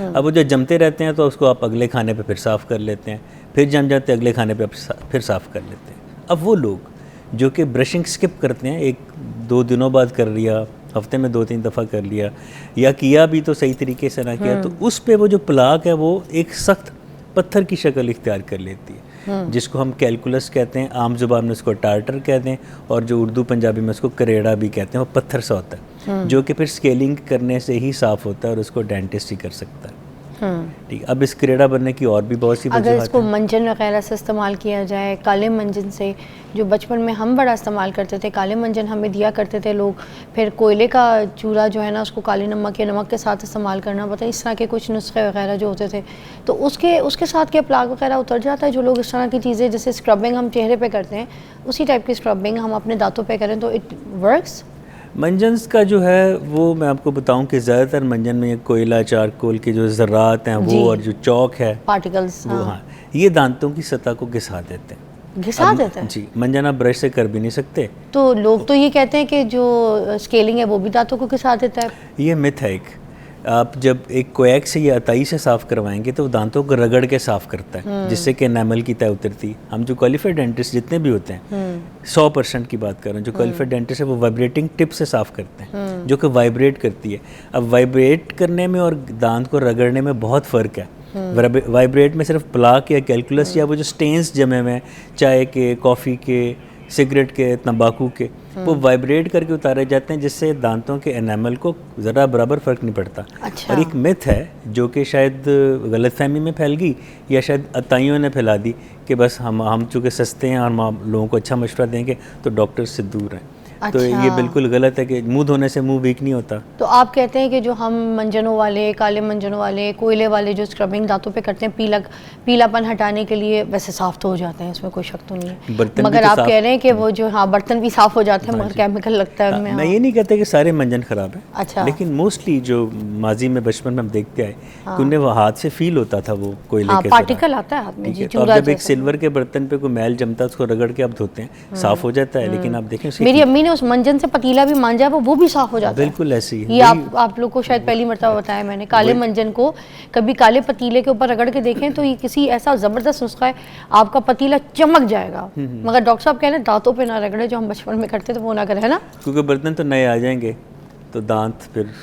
अब वो जो जमते रहते हैं तो उसको आप अगले खाने पे फिर साफ़ कर लेते हैं, फिर जम जाते हैं, अगले खाने पे फिर साफ़ कर लेते हैं। अब वो लोग जो कि ब्रशिंग स्किप करते हैं, 1-2 दिनों बाद कर लिया, हफ्ते में 2-3 दफ़ा कर लिया, या किया भी तो सही तरीके से ना किया, तो उस पे वो जो प्लाक है वो एक सख्त पत्थर की शक्ल इख्तियार कर लेती है, जिसको हम कैलकुलस कहते हैं, आम जुबान में उसको टार्टर कहते हैं, और जो उर्दू पंजाबी में उसको करेड़ा भी कहते हैं। वो पत्थर सा होता है जो कि फिर स्केलिंग करने से ही साफ़ होता है और उसको डेंटिस्ट ही कर सकता है। ठीक। अब इस करेड़ा बनने की और भी बहुत सी अगर इसको मंजन वगैरह से इस्तेमाल किया जाए, काले मंजन से, जो बचपन में हम बड़ा इस्तेमाल करते थे, काले मंजन हमें दिया करते थे लोग, फिर कोयले का चूल्हा जो है ना उसको काले नमक या नमक के साथ इस्तेमाल करना, पता है इस तरह के कुछ नुस्खे वगैरह जो होते थे, तो उसके साथ क्या प्लाग वगैरह उतर जाता है? जो लोग इस तरह की चीज़ें, जैसे स्क्रबिंग हम चेहरे पे करते हैं, उसी टाइप की स्क्रबिंग हम अपने दांतों पे करें तो इट वर्क्स? मंजन्स का जो है वो मैं आपको बताऊं कि ज़्यादातर मंजन में कोयला, चारकोल के जो ज़रात हैं वो, और जो चौक है, पार्टिकल्स, वो, हाँ, ये दांतों की सतह को घिसा देते हैं। घिसा देते हैं जी। मंजन आप ब्रश से कर भी नहीं सकते। तो लोग तो ये कहते हैं कि जो स्केलिंग है वो भी दांतों को घिसा देता है। ये मिथ है एक। आप जब एक कोएक से या अताई से साफ़ करवाएंगे तो वो दांतों को रगड़ के साफ़ करता है, जिससे कि एनामल की तय उतरती। हम जो क्वालिफाइड डेंटिस्ट जितने भी होते हैं, 100% की बात कर रहा हूँ, जो क्वालिफाइड डेंटिस्ट है वो वाइब्रेटिंग टिप से साफ़ करते हैं, जो कि वाइब्रेट करती है। अब वाइब्रेट करने में और दांत को रगड़ने में बहुत फ़र्क है। वाइब्रेट में सिर्फ प्लाक या कैलकुलस या वो जो स्टेन्स जमे हुए हैं चाय के, कॉफ़ी के, सिगरेट के, तंबाकू के, वो वाइब्रेट करके उतारे जाते हैं, जिससे दांतों के एनामल को ज़रा बराबर फ़र्क नहीं पड़ता। अच्छा। और एक मिथ है जो कि शायद गलतफहमी में फैल गई या शायद अताइयों ने फैला दी कि बस हम चूँकि सस्ते हैं और हम लोगों को अच्छा मशवरा देंगे तो डॉक्टर से दूर हैं। अच्छा। तो ये बिल्कुल गलत है कि मुंह धोने से मुंह वीक नहीं होता। तो आप कहते हैं कि जो हम मंजनों वाले, काले मंजनों वाले, कोयले वाले जो स्क्रबिंग दांतों पे करते हैं पीलापन हटाने के लिए, वैसे साफ़ तो हो जाते हैं, इसमें कोई शक तो नहीं है, मगर आप कह रहे हैं कि वो जो, हाँ, बर्तन भी साफ़ हो जाते हैं मगर केमिकल लगता है उनमें। मैं ये नहीं कहता कि सारे मंजन ख़राब हैं। अच्छा। लेकिन मोस्टली जो माजी में, बचपन में हम देखते आए कि उन्हें वो हाथ से फील होता था वो कोयले के पार्टिकल आता है हाथ में। जी, तो अब जब एक सिल्वर के बर्तन पे कोई मैल जमता है उसको रगड़ के आप धोते हैं, साफ़ हो जाता है। लेकिन आप देखें मेरी अम्मी ने उस मंजन से पतीला भी मांजा वो भी साफ हो जाता है। बिल्कुल ऐसी ही। ये आप लोग को शायद पहली मर्तबा बताया मैंने। काले मंजन को कभी काले पतीले के ऊपर रगड़ के देखें तो ये किसी ऐसा ज़बरदस्त नुस्खा है, आपका पतीला चमक जाएगा। मगर डॉक्टर साहब कह रहे हैं दांतों पे ना रगड़े, जो हम बचपन में करते थे वो ना करें, है ना? क्योंकि बर्तन तो नए आ जाएंगे तो दांत फिर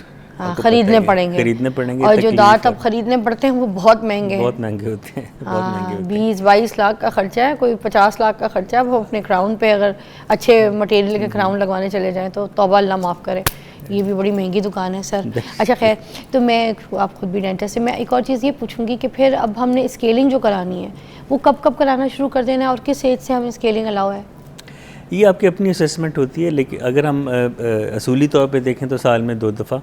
खरीदने पड़ेंगे। और जो दांत अब खरीदने पड़ते हैं वो बहुत महंगे होते हैं। 20-22 लाख का खर्चा है, कोई 50 लाख का खर्चा है। वो अपने क्राउन पे अगर अच्छे मटेरियल के क्राउन लगवाने चले जाएं तो तौबा अल्लाह माफ़ करे, ये भी बड़ी महंगी दुकान है सर। अच्छा खैर, तो मैं, आप खुद भी डेंटिस्ट है, मैं एक और चीज़ ये पूछूंगी कि फिर अब हमने स्केलिंग जो करानी है वो कब कब कराना शुरू कर देना है और किस एज से हमें स्केलिंग अलाउ है? ये आपकी अपनी असेसमेंट होती है, लेकिन अगर हम असूली तौर पे देखें तो साल में 2 दफ़ा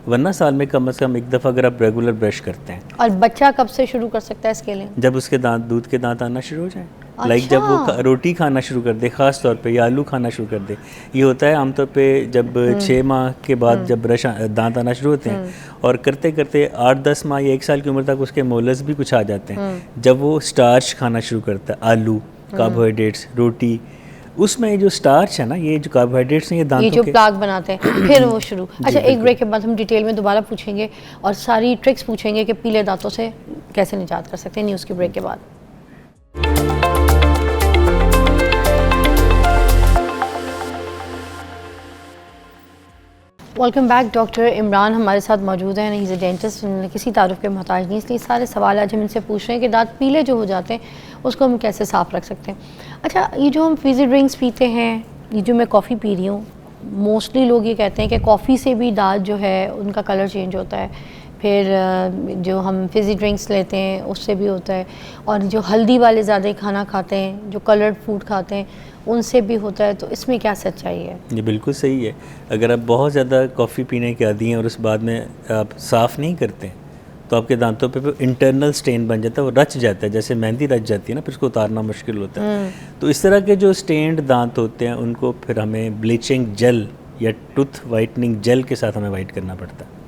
वरना साल में कम से कम एक दफ़ा अगर आप रेगुलर ब्रश करते हैं। और बच्चा कब से शुरू कर सकता है स्केलिंग? जब उसके दांत, दूध के दांत आना शुरू हो जाए। लाइक जब वो रोटी खाना शुरू कर दे, ख़ास तौर पे, या आलू खाना शुरू कर दे। ये होता है आमतौर पे जब 6 माह के बाद जब ब्रश दांत आना शुरू होते हैं, और करते करते 8-10 माह या 1 साल की उम्र तक उसके मोलर्स भी कुछ आ जाते हैं। जब वो स्टार्च खाना शुरू करता है, आलू, कार्बोहाइड्रेट्स, रोटी, उसमें जो स्टार्च है ना, ये जो कार्बोहाइड्रेट्स हैं, ये दांतों ये जो के प्लाक बनाते हैं फिर वो शुरू। अच्छा, एक ब्रेक के बाद हम डिटेल में दोबारा पूछेंगे और सारी ट्रिक्स पूछेंगे कि पीले दांतों से कैसे निजात कर सकते हैं, न्यूज़ के ब्रेक के बाद। Welcome back. डॉक्टर इमरान हमारे साथ मौजूद हैं। ही इज़ अ डेंटिस्ट, किसी तारुफ के मोहताज नहीं, इसलिए सारे सवाल आज हम इनसे पूछ रहे हैं कि दांत पीले जो हो जाते हैं उसको हम कैसे साफ़ रख सकते हैं। अच्छा, ये जो हम फिज़ी ड्रिंक्स पीते हैं, ये जो मैं कॉफ़ी पी रही हूँ, मोस्टली लोग ये कहते हैं कि कॉफ़ी से भी दांत जो है उनका कलर चेंज होता है, फिर जो हम फिज़ी ड्रिंक्स लेते हैं उससे भी होता है, और जो हल्दी वाले ज़्यादा खाना खाते हैं, जो कलर्ड फूड खाते हैं, उनसे भी होता है। तो इसमें क्या सच्चाई है? ये बिल्कुल सही है। अगर आप बहुत ज़्यादा कॉफ़ी पीने के आदी हैं और उस बाद में आप साफ़ नहीं करते हैं, तो आपके दांतों पे इंटरनल स्टेन बन जाता है, वो रच जाता है, जैसे मेहंदी रच जाती है ना, फिर उसको उतारना मुश्किल होता है। तो इस तरह के जो स्टेन्ड दांत होते हैं उनको फिर हमें ब्लीचिंग जेल या टूथ वाइटनिंग जेल के साथ हमें वाइट करना पड़ता है।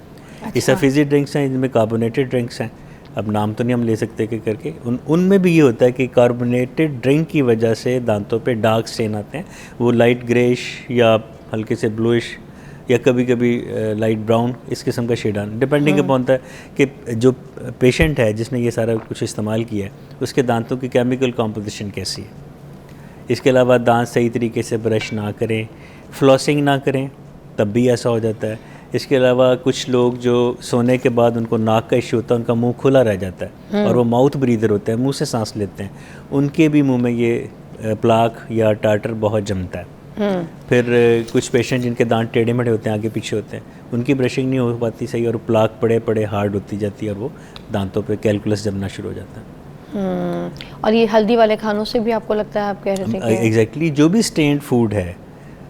ये सब फिज़ी ड्रिंक्स हैं, जिनमें कार्बोनेटेड ड्रिंक्स हैं, अब नाम तो नहीं हम ले सकते कि करके, उनमें भी ये होता है कि कार्बोनेटेड ड्रिंक की वजह से दांतों पे डार्क स्टेन आते हैं। वो लाइट ग्रेश या हल्के से ब्लूइश या कभी कभी लाइट ब्राउन, इस किस्म का शेड आना, डिपेंडिंग अपॉन होता है कि जो पेशेंट है जिसने ये सारा कुछ इस्तेमाल किया है उसके दांतों की केमिकल कॉम्पोजिशन कैसी है। इसके अलावा दांत सही तरीके से ब्रश ना करें, फ्लॉसिंग ना करें, तब भी ऐसा हो जाता है। इसके अलावा कुछ लोग जो सोने के बाद उनको नाक का इश्यू होता है, उनका मुंह खुला रह जाता है और वो माउथ ब्रीदर होते हैं, मुंह से सांस लेते हैं, उनके भी मुंह में ये प्लाक या टार्टर बहुत जमता है। फिर कुछ पेशेंट जिनके दांत टेढ़े मेढ़े होते हैं, आगे पीछे होते हैं, उनकी ब्रशिंग नहीं हो पाती सही और प्लाक पड़े पड़े हार्ड होती जाती है और वो दांतों पे कैलकुलस जमना शुरू हो जाता है। और ये हल्दी वाले खानों से भी आपको लगता है, आप कह रहे थे कि एग्जैक्टली, जो भी स्टेन्ड फूड है,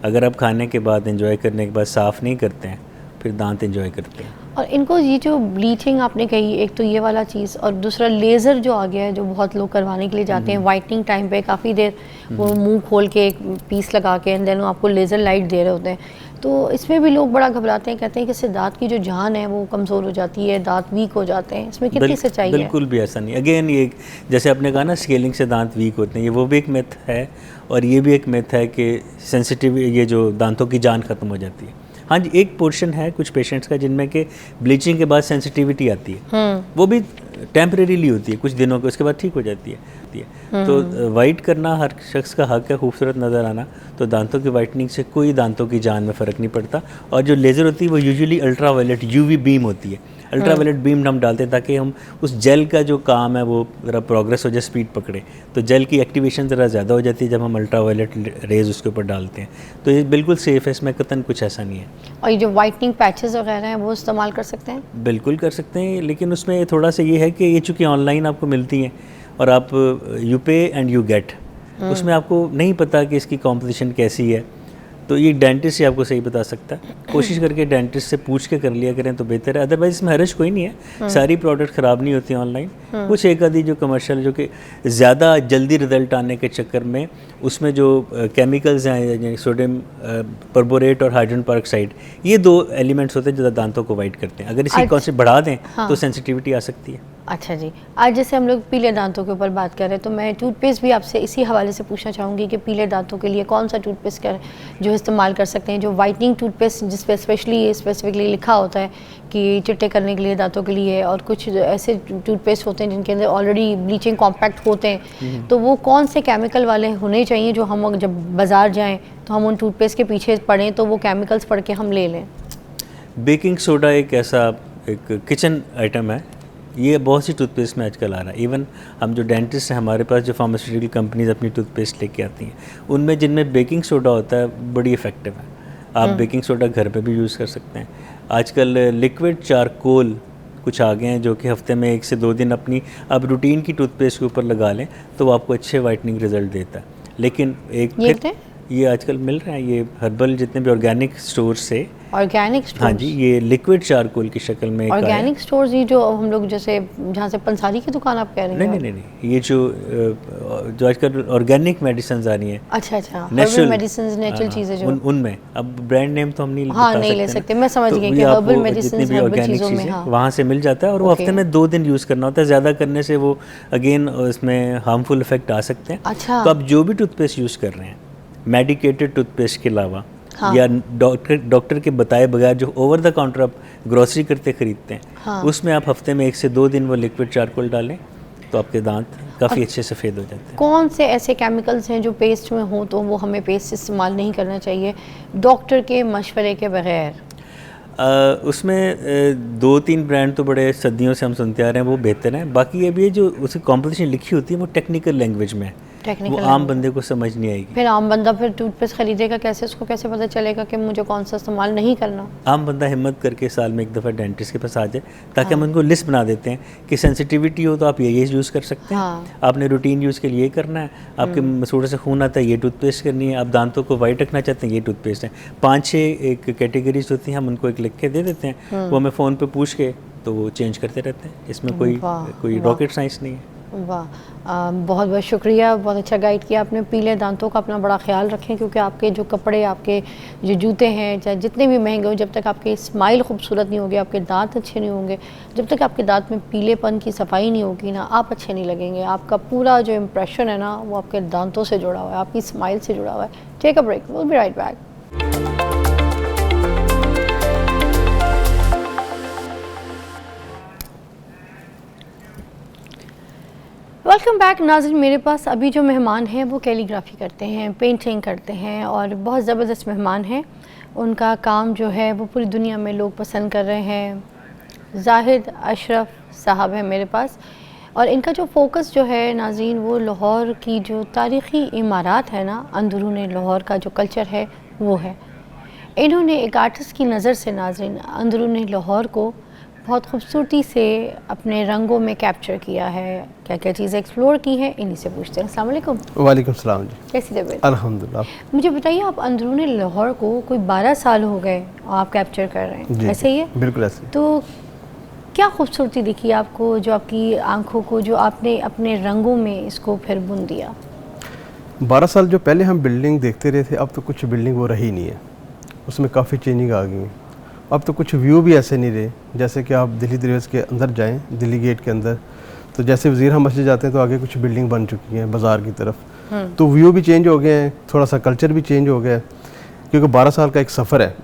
अगर आप खाने के बाद, एंजॉय करने के बाद साफ़ नहीं करते हैं, फिर दांत एंजॉय करते हैं। और इनको ये जो ब्लीचिंग आपने कही, एक तो ये वाला चीज़, और दूसरा लेज़र जो आ गया है, जो बहुत लोग करवाने के लिए जाते हैं वाइटनिंग टाइम पे, काफ़ी देर वो मुंह खोल के एक पीस लगा के एंड देन आपको लेज़र लाइट दे रहे होते हैं, तो इसमें भी लोग बड़ा घबराते हैं, कहते हैं कि इससे दांत की जो जान है वो कमज़ोर हो जाती है, दांत वीक हो जाते हैं। इसमें कितनी सच्चाई है? बिल्कुल भी ऐसा नहीं। अगेन ये जैसे आपने कहा ना, स्केलिंग से दांत वीक होते हैं, ये वो भी एक मिथ है और ये भी एक मिथ है कि सेंसिटिव, ये जो दांतों की जान ख़त्म हो जाती है। हाँ जी, एक पोर्शन है कुछ पेशेंट्स का जिनमें कि ब्लीचिंग के बाद सेंसिटिविटी आती है, वो भी टेम्परेरीली होती है कुछ दिनों के, उसके बाद ठीक हो जाती है। तो वाइट करना हर शख्स का हक है, खूबसूरत नज़र आना। तो दांतों की वाइटनिंग से कोई दांतों की जान में फ़र्क नहीं पड़ता। और जो लेज़र होती है वो usually ultraviolet UV beam होती है। अल्ट्रा वायलेट बीम हम डालते हैं ताकि हम उस जेल का जो काम है वो ज़रा प्रोग्रेस हो जाए, स्पीड पकड़े। तो जेल की एक्टिवेशन ज़रा ज़्यादा हो जाती है जब हम अल्ट्रा वायलेट रेज उसके ऊपर डालते हैं। तो ये बिल्कुल सेफ़ है, इसमें कतन कुछ ऐसा नहीं है। और ये जो वाइटनिंग पैचेस वगैरह हैं वो इस्तेमाल कर सकते हैं? बिल्कुल कर सकते हैं, लेकिन उसमें थोड़ा सा ये है कि ये चूँकि ऑनलाइन आपको मिलती हैं और आप यू पे एंड यू गेट, उसमें आपको नहीं पता कि इसकी कॉम्पोजिशन कैसी है। तो ये डेंटिस्ट ही आपको सही बता सकता है। कोशिश करके डेंटिस्ट से पूछ के कर लिया करें तो बेहतर है, अदरवाइज इसमें हर्ज कोई नहीं है। सारी प्रोडक्ट ख़राब नहीं होती ऑनलाइन। कुछ एक आधी जो कमर्शियल, जो कि ज़्यादा जल्दी रिजल्ट आने के चक्कर में उसमें जो केमिकल्स हैं, सोडियम परबोरेट और हाइड्रोजन पेरोक्साइड, ये 2 एलिमेंट्स होते हैं जो दांतों को वाइट करते हैं। अगर इसकी कॉन्सेंट्रेशन बढ़ा दें तो सेंसिटिविटी आ सकती है। अच्छा जी, आज जैसे हम लोग पीले दांतों के ऊपर बात कर रहे हैं, तो मैं टूथपेस्ट भी आपसे इसी हवाले से पूछना चाहूँगी कि पीले दांतों के लिए कौन सा टूथपेस्ट जो इस्तेमाल कर सकते हैं, जो वाइटनिंग टूथपेस्ट जिस पे स्पेसिफिकली लिखा होता है कि चिट्टे करने के लिए दांतों के लिए, और कुछ ऐसे टूथपेस्ट होते हैं जिनके अंदर ऑलरेडी ब्लीचिंग कॉम्पैक्ट होते हैं, तो वो कौन से केमिकल वाले होने चाहिए जो हम जब बाज़ार जाएँ तो हम उन टूथपेस्ट के पीछे पड़ें तो वो केमिकल्स पढ़ के हम ले लें? बेकिंग सोडा एक ऐसा एक किचन आइटम है, ये बहुत सी टूथपेस्ट में आजकल आ रहा है। इवन हम जो डेंटिस्ट हैं, हमारे पास जो फार्मास्यूटिकल कंपनीज अपनी टूथपेस्ट लेके आती हैं, उनमें जिनमें बेकिंग सोडा होता है बड़ी इफ़ेक्टिव है। आप बेकिंग सोडा घर पे भी यूज़ कर सकते हैं। आजकल लिक्विड चारकोल कुछ आ गए हैं जो कि हफ्ते में 1 से 2 दिन अपनी आप रूटीन की टूथपेस्ट के ऊपर लगा लें तो वो आपको अच्छे वाइटनिंग रिजल्ट देता है। लेकिन एक ये आजकल मिल रहे हैं, ये हर्बल जितने भी ऑर्गेनिक स्टोर से। Organic store? हाँ जी, ये लिक्विड चारकोल की शक्ल में। ऑर्गेनिक स्टोर्स ये जो हम लोग जैसे जहाँ से पंसारी की दुकान आप कह रहे हैं? नहीं, ये जो आजकल ऑर्गेनिक मेडिसिन आ रही हैं। अच्छा, हर्बल मेडिसिन, नेचुरल चीज़ें जो उनमें, अब ब्रांड नेम तो हम नहीं ले सकते। मैं समझ गई कि हर्बल मेडिसिन, हर्बल चीज़ों में वहाँ से मिल जाता है, और वो हफ्ते में 2 दिन यूज़ करना होता है। ज़्यादा करने से वो अगेन इसमें हार्मफुल इफेक्ट आ सकते हैं। अच्छा। तो आप जो भी टूथपेस्ट यूज़ कर रहे हैं, मेडिकेटेड टूथपेस्ट के अलावा, या डॉक्टर के बताए बगैर जो ओवर द काउंटर आप ग्रोसरी करते खरीदते हैं, उसमें आप हफ्ते में 1 से 2 दिन वो लिक्विड चारकोल डालें, तो आपके दांत काफ़ी अच्छे सफ़ेद हो जाते हैं। कौन से ऐसे केमिकल्स हैं जो पेस्ट में हो तो वो हमें पेस्ट इस्तेमाल नहीं करना चाहिए डॉक्टर के मशवरे के बगैर? उसमें 2-3 ब्रांड तो बड़े सदियों से हम सुनते आ रहे हैं, वो बेहतर हैं। बाकी ये भी है जो उसकी कॉम्पोजिशन लिखी होती है वो टेक्निकल लैंग्वेज में है, वो आम बंदे को समझ नहीं आएगी। फिर आम बंदा फिर टूथपेस्ट खरीदेगा कैसे? उसको कैसे पता चलेगा कि मुझे कौन सा इस्तेमाल नहीं करना? आम बंदा हिम्मत करके साल में 1 दफ़ा डेंटिस्ट के पास आ जाए, ताकि हम उनको लिस्ट बना देते हैं कि सेंसिटिविटी हो तो आप ये यूज़ कर सकते हैं, आपने रूटीन यूज़ के लिए ये करना है, आपके मसूड़े से खून आता है ये टूथपेस्ट करनी है, आप दांतों को वाइट रखना चाहते हैं ये टूथपेस्ट है। 5-6 एक कैटेगरीज होती हैं, हम उनको एक लिख के दे देते हैं, वो हमें फ़ोन पर पूछ के तो वो चेंज करते रहते हैं। इसमें कोई रॉकेट साइंस नहीं है। वाह, बहुत बहुत शुक्रिया, बहुत अच्छा गाइड किया आपने। पीले दांतों का अपना बड़ा ख्याल रखें, क्योंकि आपके जो कपड़े, आपके जो जूते हैं, चाहे जितने भी महंगे हो, जब तक आपकी स्माइल खूबसूरत नहीं होगी, आपके दांत अच्छे नहीं होंगे, जब तक आपके दांत में पीलेपन की सफाई नहीं होगी ना, आप अच्छे नहीं लगेंगे। आपका पूरा जो इम्प्रेशन है ना, वो आपके दांतों से जुड़ा हुआ है, आपकी स्माइल से जुड़ा हुआ है। Take a break, will be right back. Welcome back नाज़रीन। मेरे पास अभी जो मेहमान हैं वो कैलीग्राफी करते हैं, पेंटिंग करते हैं, और बहुत ज़बरदस्त मेहमान हैं। उनका काम जो है वो पूरी दुनिया में लोग पसंद कर रहे हैं। जाहिद अशरफ साहब हैं मेरे पास, और इनका जो फोकस जो है नाज़रीन, वो लाहौर की जो तारीख़ी इमारत है ना, अंदरून लाहौर का जो कल्चर है वो है। इन्होंने एक आर्टिस्ट की नज़र से नाज़रीन अंदरून लाहौर को बहुत खूबसूरती से अपने रंगों में कैप्चर किया है। क्या क्या चीज़ें एक्सप्लोर की हैं, इन्हीं से पूछते हैं। अस्सलाम वालेकुम। वालेकुम सलाम जी। कैसी तबीयत? अल्हम्दुलिल्लाह। मुझे बताइए, आप अंदरून लाहौर को कोई 12 साल हो गए आप कैप्चर कर रहे हैं, ऐसे ही है? बिल्कुल ऐसे। तो क्या खूबसूरती दिखी आपको, जो आपकी आंखों को, जो आपने अपने रंगों में इसको फिर बुन दिया? 12 साल जो पहले हम बिल्डिंग देखते रहे थे, अब तो कुछ बिल्डिंग वो रही नहीं है, उसमें काफ़ी चेंजिंग आ गई है। अब तो कुछ व्यू भी ऐसे नहीं रहे, जैसे कि आप दिल्ली दरवाज़े के अंदर जाएं, दिल्ली गेट के अंदर, तो जैसे वज़ीर मस्जिद जाते हैं तो आगे कुछ बिल्डिंग बन चुकी हैं बाज़ार की तरफ, तो व्यू भी चेंज हो गए हैं, थोड़ा सा कल्चर भी चेंज हो गया है, क्योंकि 12 साल का एक सफ़र है।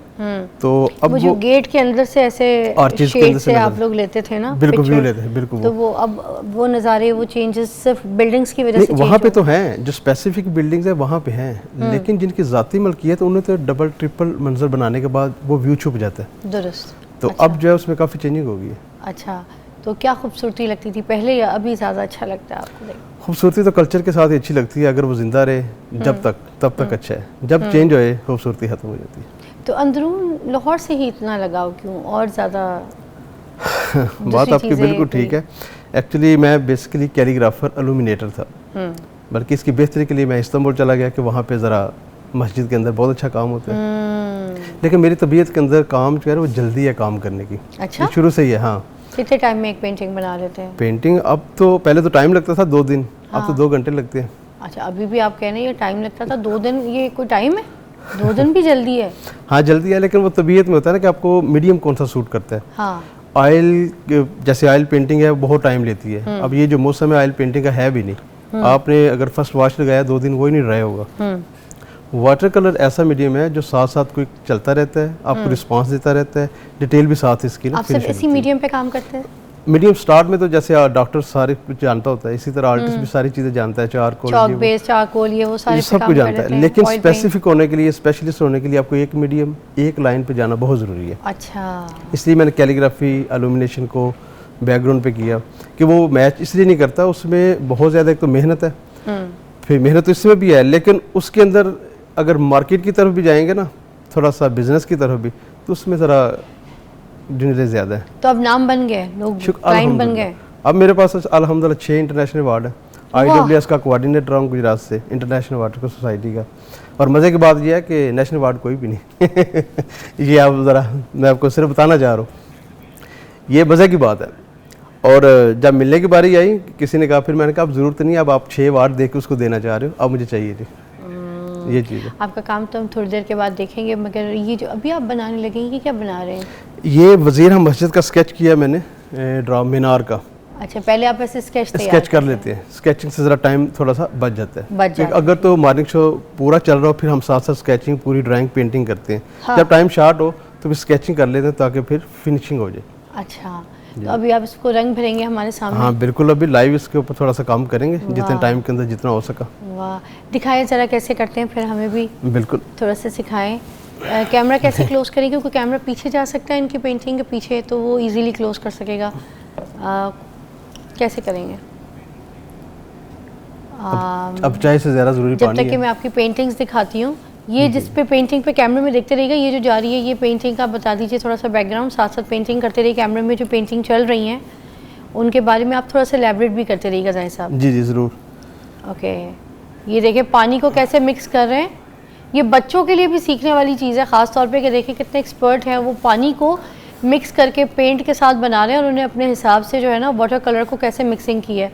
तो अब वो जो गेट के अंदर से ऐसे शेड से आप लोग लेते थे ना, बिल्कुल व्यू लेते हैं, बिल्कुल। तो वो अब वो नज़ारे, वो चेंजेस सिर्फ बिल्डिंग्स की वजह से वहाँ पे तो हैं, जो स्पेसिफिक बिल्डिंग्स है वहाँ पे हैं, लेकिन जिनकी ज़ाती मलकियत उन्हें तो डबल ट्रिपल मंजर बनाने के बाद वो व्यू छुप जाता है। दुरुस्त। तो अब जो है उसमें काफ़ी चेंजिंग हो गई है। अच्छा, तो क्या खूबसूरती लगती थी पहले या अभी ज़्यादा अच्छा लगता है आपको? खूबसूरती तो कल्चर के साथ ही अच्छी लगती है, अगर वो ज़िंदा रहे जब तक, तब तक अच्छा है, जब चेंज होए खूबसूरती खत्म हो जाती है। तो अंदरून लाहौर से ही इतना लगाव क्यों, और ज़्यादा? बात आपकी बिल्कुल ठीक है। एक्चुअली मैं बेसिकली कैलीग्राफर एलुमिनेटर था, बल्कि इसकी बेहतरी के लिए मैं इस्तांबुल चला गया कि वहाँ पे ज़रा मस्जिद के अंदर बहुत अच्छा काम होता है, लेकिन मेरी तबीयत के अंदर काम जो है वो जल्दी है काम करने की। अच्छा, शुरू से ही है। हाँ। कितने टाइम में एक पेंटिंग बना लेते हैं? पेंटिंग अब तो, पहले तो टाइम लगता था 2 दिन, अब तो 2 घंटे लगते हैं। अच्छा, अभी भी आप कह रहे हैं ये टाइम लगता था 2 दिन, ये कोई टाइम है? 2 दिन भी जल्दी है? हाँ जल्दी है, लेकिन वो तबीयत में होता है ना कि आपको मीडियम कौन सा सूट करता है। हाँ। ऑयल, जैसे ऑयल पेंटिंग है बहुत टाइम लेती है। अब ये जो मौसम है ऑयल पेंटिंग का है भी नहीं, आपने अगर फर्स्ट वॉश लगाया 2 दिन वो ही नहीं ड्राई होगा। वाटर कलर ऐसा मीडियम है जो साथ साथ कोई चलता रहता है, आपको रिस्पांस देता रहता है, डिटेल भी साथ इसकी ना। आप सिर्फ इसी मीडियम पे काम करते हैं? मीडियम स्टार्ट में तो जैसे डॉक्टर सारे कुछ जानता होता है, इसी तरह आर्टिस्ट भी सारी चीज़ें जानता है, चारकोल, चॉक बेस, चारकोल, ये वो सारे सब कुछ जानता है, लेकिन स्पेसिफिक होने के लिए, स्पेशलिस्ट होने के लिए आपको एक मीडियम, एक लाइन पे जाना बहुत ज़रूरी है। अच्छा, इसलिए मैंने कैलीग्राफी एलुमिनेशन को बैकग्राउंड पे किया कि वो मैच इसलिए नहीं करता, उसमें बहुत ज़्यादा एक तो मेहनत है, फिर मेहनत तो इसमें भी है, लेकिन उसके अंदर अगर मार्केट की तरफ भी जाएंगे ना, थोड़ा सा बिजनेस की तरफ भी, तो उसमें ज़रा डिटेल ज़्यादा है। तो अब नाम बन गए, लोग क्लाइंट बन गए। अब मेरे पास अल्हम्दुलिल्लाह 6 इंटरनेशनल अवार्ड है, IWS का कोऑर्डिनेटर हूँ गुजरात से, इंटरनेशनल वाटर सोसाइटी का। और मज़े की बात यह है कि नेशनल अवार्ड कोई भी नहीं ये आप ज़रा, मैं आपको सिर्फ बताना चाह रहा हूँ, ये मज़े की बात है। और जब मिलने की बारी आई, किसी ने कहा, फिर मैंने कहा अब ज़रूरत नहीं, अब आप 6 अवार्ड दे के उसको देना चाह रहे हो, अब मुझे चाहिए जी। ये चीज़ है। आपका काम तो हम थोड़ी देर के बाद देखेंगे, मगर ये जो अभी आप बनाने लगे हैं, ये क्या बना रहे हैं? ये वज़ीर मस्जिद का स्केच किया मैंने, ड्राम मीनार का। अच्छा, पहले आप ऐसे स्केच कर लेते हैं, स्केचिंग से ज़रा टाइम थोड़ा सा बच जाता है। बच जाता है। अगर तो मॉर्निंग शो पूरा चल रहा हो, फिर हम साथ साथ स्केचिंग, पूरी ड्राइंग, पेंटिंग करते हैं। हाँ। जब टाइम शार्ट हो तो फिर स्केचिंग कर लेते हैं ताकि फिर फिनिशिंग हो जाए। अच्छा, तो अभी आप इसको रंग भरेंगे हमारे सामने? हाँ बिल्कुल, अभी लाइव इसके ऊपर थोड़ा सा काम करेंगे, जितने टाइम के अंदर जितना हो सका। वाह, दिखाएं ज़रा कैसे करते हैं, फिर हमें भी बिल्कुल थोड़ा सा सिखाएं। कैमरा कैसे क्लोज करें, क्योंकि कैमरा पीछे जा सकता है इनकी पेंटिंग के पीछे, तो वो इजीली क्लोज कर सकेगा। कैसे करेंगे? अब चाय से ज़्यादा ज़रूरी जब पानी तक कि है। मैं आपकी पेंटिंग्स दिखाती हूँ, ये जिस पे पेंटिंग पे कैमरे में देखते रहिएगा, ये जो जा रही है ये पेंटिंग का बता दीजिए थोड़ा सा बैकग्राउंड, साथ साथ पेंटिंग करते रहिए। कैमरे में जो पेंटिंग चल रही हैं उनके बारे में आप थोड़ा सा एलैबोरेट भी करते रहिएगा जाहिर साहब। जी जी ज़रूर। ओके, ये देखिए पानी को कैसे मिक्स कर रहे हैं। ये बच्चों के लिए भी सीखने वाली चीज़ है, ख़ास तौर पे कि देखिए कितने एक्सपर्ट हैं, वो पानी को मिक्स करके पेंट के साथ बना रहे हैं, और उन्हें अपने हिसाब से जो है ना वाटर कलर को कैसे मिक्सिंग की है,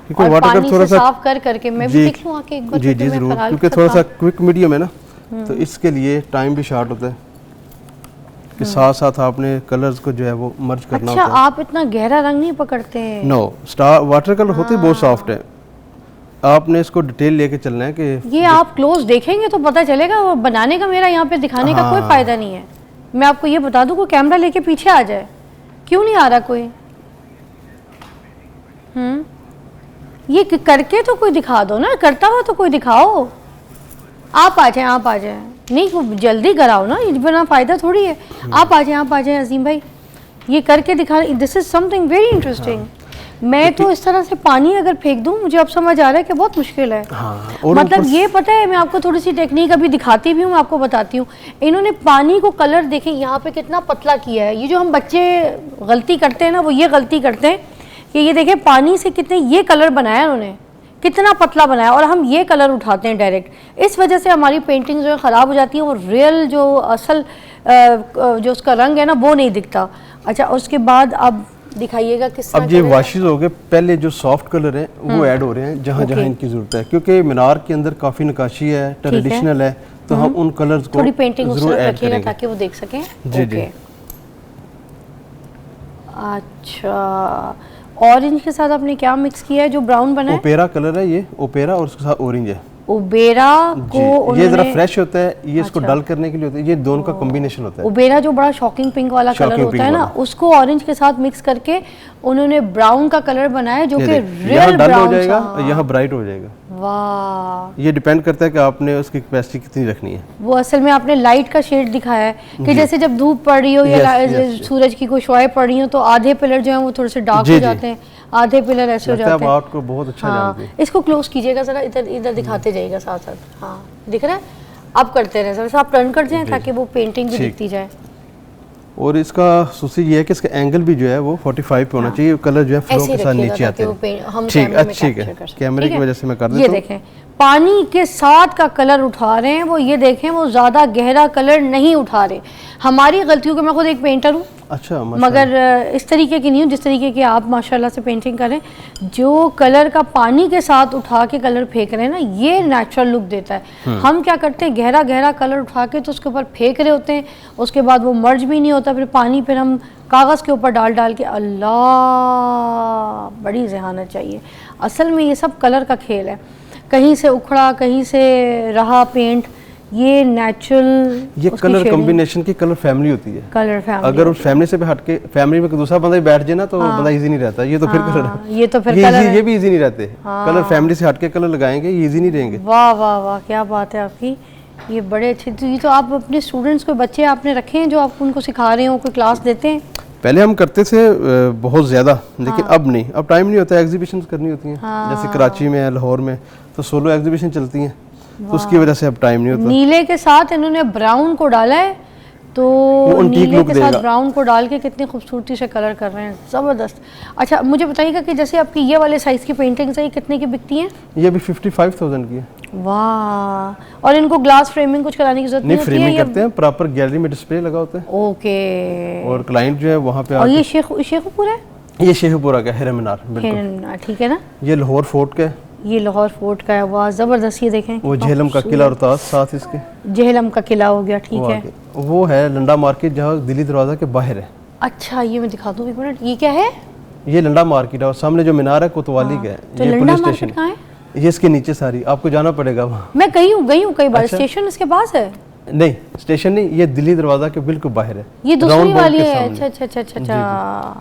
क्योंकि और वाटर पानी कलर से थोड़ा सा साफ कर करके मैं भी देख लूँ आके एक बार। जी जी ज़रूर, क्योंकि थोड़ा सा क्विक मीडियम है ना, तो इसके लिए टाइम भी शार्ट होता है कि साथ साथ आपने कलर्स को जो है वो मर्ज करना अच्छा, होता है। आप इतना गहरा रंग नहीं पकड़ते हैं? नो, स्टार वाटर कलर होते बहुत सॉफ्ट है, आपने इसको डिटेल लेके चलना है कि ये आप क्लोज देखेंगे तो पता चलेगा। वो बनाने का मेरा यहाँ पे दिखाने का कोई फायदा नहीं है। मैं आपको ये बता दूं, कोई कैमरा लेके पीछे आ जाए, क्यों नहीं आ रहा कोई? ये करके तो कोई दिखा दो ना, करता हुआ तो कोई दिखाओ। आप आ जाए, आप आ जाए, नहीं जल्दी कराओ ना, ये बिना फायदा थोड़ी है। आप आ जाए अजीम भाई, ये करके दिखा। This is something very interesting. मैं तो इस तरह से पानी अगर फेंक दूं, मुझे अब समझ आ रहा है कि बहुत मुश्किल है। हाँ, और मतलब ये पता है, मैं आपको थोड़ी सी टेक्निक अभी दिखाती भी हूँ, आपको बताती हूँ। इन्होंने पानी को कलर देखें यहाँ पे कितना पतला किया है। ये जो हम बच्चे गलती करते हैं ना, वो ये गलती करते हैं कि ये देखें पानी से कितने ये कलर बनाया उन्होंने, कितना पतला बनाया, और हम ये कलर उठाते हैं डायरेक्ट। इस वजह से हमारी पेंटिंग जो है ख़राब हो जाती है, और रियल जो असल जो उसका रंग है ना वो नहीं दिखता। अच्छा, उसके बाद अब दिखाइएगा किस तरह। अब ये वाशेस हो गए, पहले जो सॉफ्ट कलर हैं वो ऐड हो रहे हैं जहाँ जहाँ इनकी ज़रूरत है, क्योंकि मीनार के अंदर काफ़ी नक्काशी है, ट्रेडिशनल है, तो हम उन कलर्स को थोड़ी पेंटिंग उस जरूर तरफ ऐड रखिएगा करेंगे ताकि वो देख सकें। जी जी। अच्छा, ऑरेंज के साथ आपने क्या मिक्स किया है जो ब्राउन बना है? ओपेरा कलर है ये, ओपेरा, और उसके साथ ऑरेंज है। उबेरा को ये जरा फ्रेश होता है, ये इसको डल करने के लिए होता है, ये दोनों का कॉम्बिनेशन होता है। उबेरा जो बड़ा शॉकिंग पिंक वाला कलर होता है ना, उसको ऑरेंज के साथ मिक्स करके उन्होंने ब्राउन का कलर बनाया, जो कि रियल डल हो ब्राउन जाएगा, सा। यहाँ ब्राइट हो जाएगा। वाह, ये डिपेंड करता है कि आपने उसकी कैपेसिटी कितनी रखनी है। वो असल में आपने लाइट का शेड दिखाया है कि जैसे जब धूप पड़ रही हो या सूरज की कोई शुआएं पड़ रही हो, तो आधे पिलर जो है वो थोड़े से डार्क हो जाते हैं, आधे पिलर ऐसे हो जाते हैं। आर्ट को बहुत अच्छा जानते हैं। इसको क्लोज कीजिएगा जरा, इधर इधर दिखाते जाइएगा साथ साथ। हाँ, दिख रहा है? आप करते रहे सर, आप टर्न कर जाएं ताकि वो पेंटिंग भी दिखती जाए। और इसका सुसी ये है कि इसका एंगल भी जो है वो 45 पे होना चाहिए, कलर जो है फ्लो के साथ नीचे आते हैं। ठीक है, कैमरे की वजह से मैं कर देता हूं। ये देखें, पानी के साथ का कलर उठा रहे हैं वो, ये देखें वो ज़्यादा गहरा कलर नहीं उठा रहे। हमारी गलतियों के, मैं खुद एक पेंटर हूँ, अच्छा, मगर इस तरीके की नहीं हूँ जिस तरीके की आप माशाल्लाह से पेंटिंग करें। जो कलर का पानी के साथ उठा के कलर फेंक रहे हैं ना, ये नेचुरल लुक देता है। हम क्या करते हैं, गहरा गहरा कलर उठा के तो उसके ऊपर फेंक रहे होते हैं, उसके बाद वो मर्ज भी नहीं होता, फिर पानी फिर हम कागज़ के ऊपर डाल डाल के, अल्लाह बड़ी जहानत चाहिए। असल में ये सब कलर का खेल है, कहीं से उखड़ा कहीं से रहा पेंट, ये नेचुरल ये कलर कॉम्बिनेशन की कलर फैमिली होती है। कलर फैमिली, अगर उस फैमिली से भी हटके फैमिली में दूसरा बंदा भी बैठ जाए ना, तो बंदा इजी नहीं रहता। ये तो फिर कलर, ये तो फिर कलर ये भी इजी नहीं रहते। कलर फैमिली से हटके कलर लगाएंगे, ये इजी नहीं रहेंगे। वाह वाह वाह, क्या बात है आपकी, ये बड़े अच्छे। तो ये तो आप अपने स्टूडेंट्स को, बच्चे आपने रखे हैं जो आप उनको सिखा रहे हो, कोई क्लास देते हैं? पहले हम करते थे बहुत ज़्यादा, लेकिन अब नहीं, अब टाइम नहीं होता, एग्जीबिशन करनी होती हैं। जैसे कराची में, लाहौर में तो सोलो एग्जीबिशन चलती हैं, तो उसकी वजह से अब टाइम नहीं होता। नीले के साथ इन्होंने ब्राउन को डाला है, तो antique नीले look के साथ देगा। ब्राउन को डाल के कितनी खूबसूरती से कलर कर रहे हैं, ज़बरदस्त। अच्छा मुझे बताइएगा कि जैसे आपकी ये वाले साइज़ की पेंटिंग्स है, ये कितने की बिकती हैं? ये भी 55,000 की है। वाह, और इनको ग्लास फ्रेमिंग कुछ कराने की जरूरत नहीं, नहीं होती फ्रेमिंग है? करते हैं, प्रॉपर गैलरी में डिस्प्ले लगा होता है ओके। और क्लाइंट जो है वहाँ पे और ये आके शेखुपुर है? ये शेखपुरा का हिरन मीनार, बिल्कुल। हिरन, ठीक है ना। ये लाहौर फोर्ट का है, ये लाहौर फोर्ट का है, वाह ज़बरदस्त। ये देखें वो कितना झेलम का खूबसूरत। किला और ताज साथ इसके झेलम का किला हो गया, ठीक वो है। आगे। वो है लंडा मार्केट जहाँ दिल्ली दरवाज़ा के बाहर है। अच्छा ये मैं दिखा दूँ एक मिनट, ये क्या है? ये लंडा मार्केट है और सामने जो मीनार है कोतवाली का है। तो ये लंडा पुलिस मार्केट स्टेशन कहाँ है? ये इसके नीचे सारी, आपको जाना पड़ेगा वहाँ। मैं गई हूँ कई बार। अच्छा। स्टेशन इसके पास है? नहीं स्टेशन नहीं, ये दिल्ली दरवाज़ा के बिल्कुल बाहर है। ये दूसरी राउंड वाली के है? सामने। अच्छा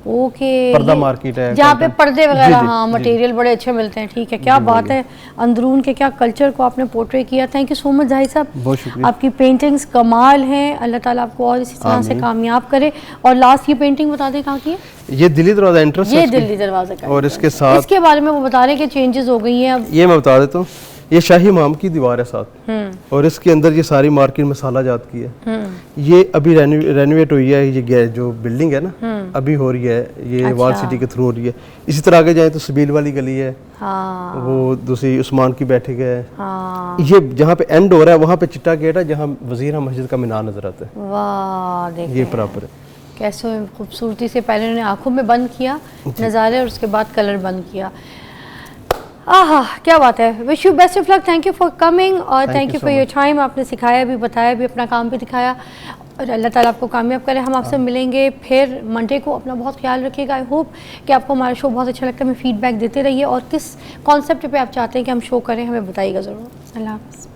ओके। पर्दा ये मार्केट है, जहाँ पे कॉटन। पर्दे जी, वगैरह, जी, हाँ जी। मटेरियल बड़े अच्छे मिलते हैं, ठीक है। क्या बात है, अंदरून के क्या कल्चर को आपने पोर्ट्रे किया। Thank you so much Zahid साहब, बहुत शुक्रिया। आपकी पेंटिंग्स कमाल हैं। अल्लाह ताला आपको और इसी तरह से कामयाब करे। और लास्ट ये पेंटिंग बता दें कहाँ की है? ये दिल्ली दरवाज़ा एंट्रेंस ये दिल्ली दरवाजे का। और इसके साथ इसके बारे में वो बता रहे हैं कि चेंजेस हो गई हैं अब। ये मैं बता देता हूँ, ये शाही इमाम की दीवार है साथ, और इसके अंदर ये सारी मार्केट मसाला जात की है। ये अभी रेनोवेट हुई है, ये जो बिल्डिंग है ना अभी हो रही है, ये वाल सिटी के थ्रू हो रही है। इसी तरह आगे जाए तो सबील वाली गली है, हाँ वो दूसरी उस्मान की बैठक है। हाँ ये जहाँ पे एंड हो रहा है वहाँ पे चिट्टा गेट है जहाँ वजीर मस्जिद का मीनार नजर आता है। वाह देखें ये प्रॉपर है। कैसे खूबसूरती से पहले उन्होंने आंखों में बंद किया नज़ारे और उसके बाद कलर बंद किया। आहा क्या बात है। Wish you best of luck, thank you for coming और Thank thank you you so for your much. Time. आपने सिखाया भी, बताया भी, अपना काम भी दिखाया और अल्लाह ताला आपको कामयाब करे। हम आपसे मिलेंगे फिर मंडे को। अपना बहुत ख्याल रखिएगा। आई होप कि आपको हमारा शो बहुत अच्छा लगता है। हमें फीडबैक देते रहिए और किस कॉन्सेप्ट पे आप चाहते हैं कि हम शो करें हमें बताइएगा ज़रूर। अल्लाह हाफ़िज़।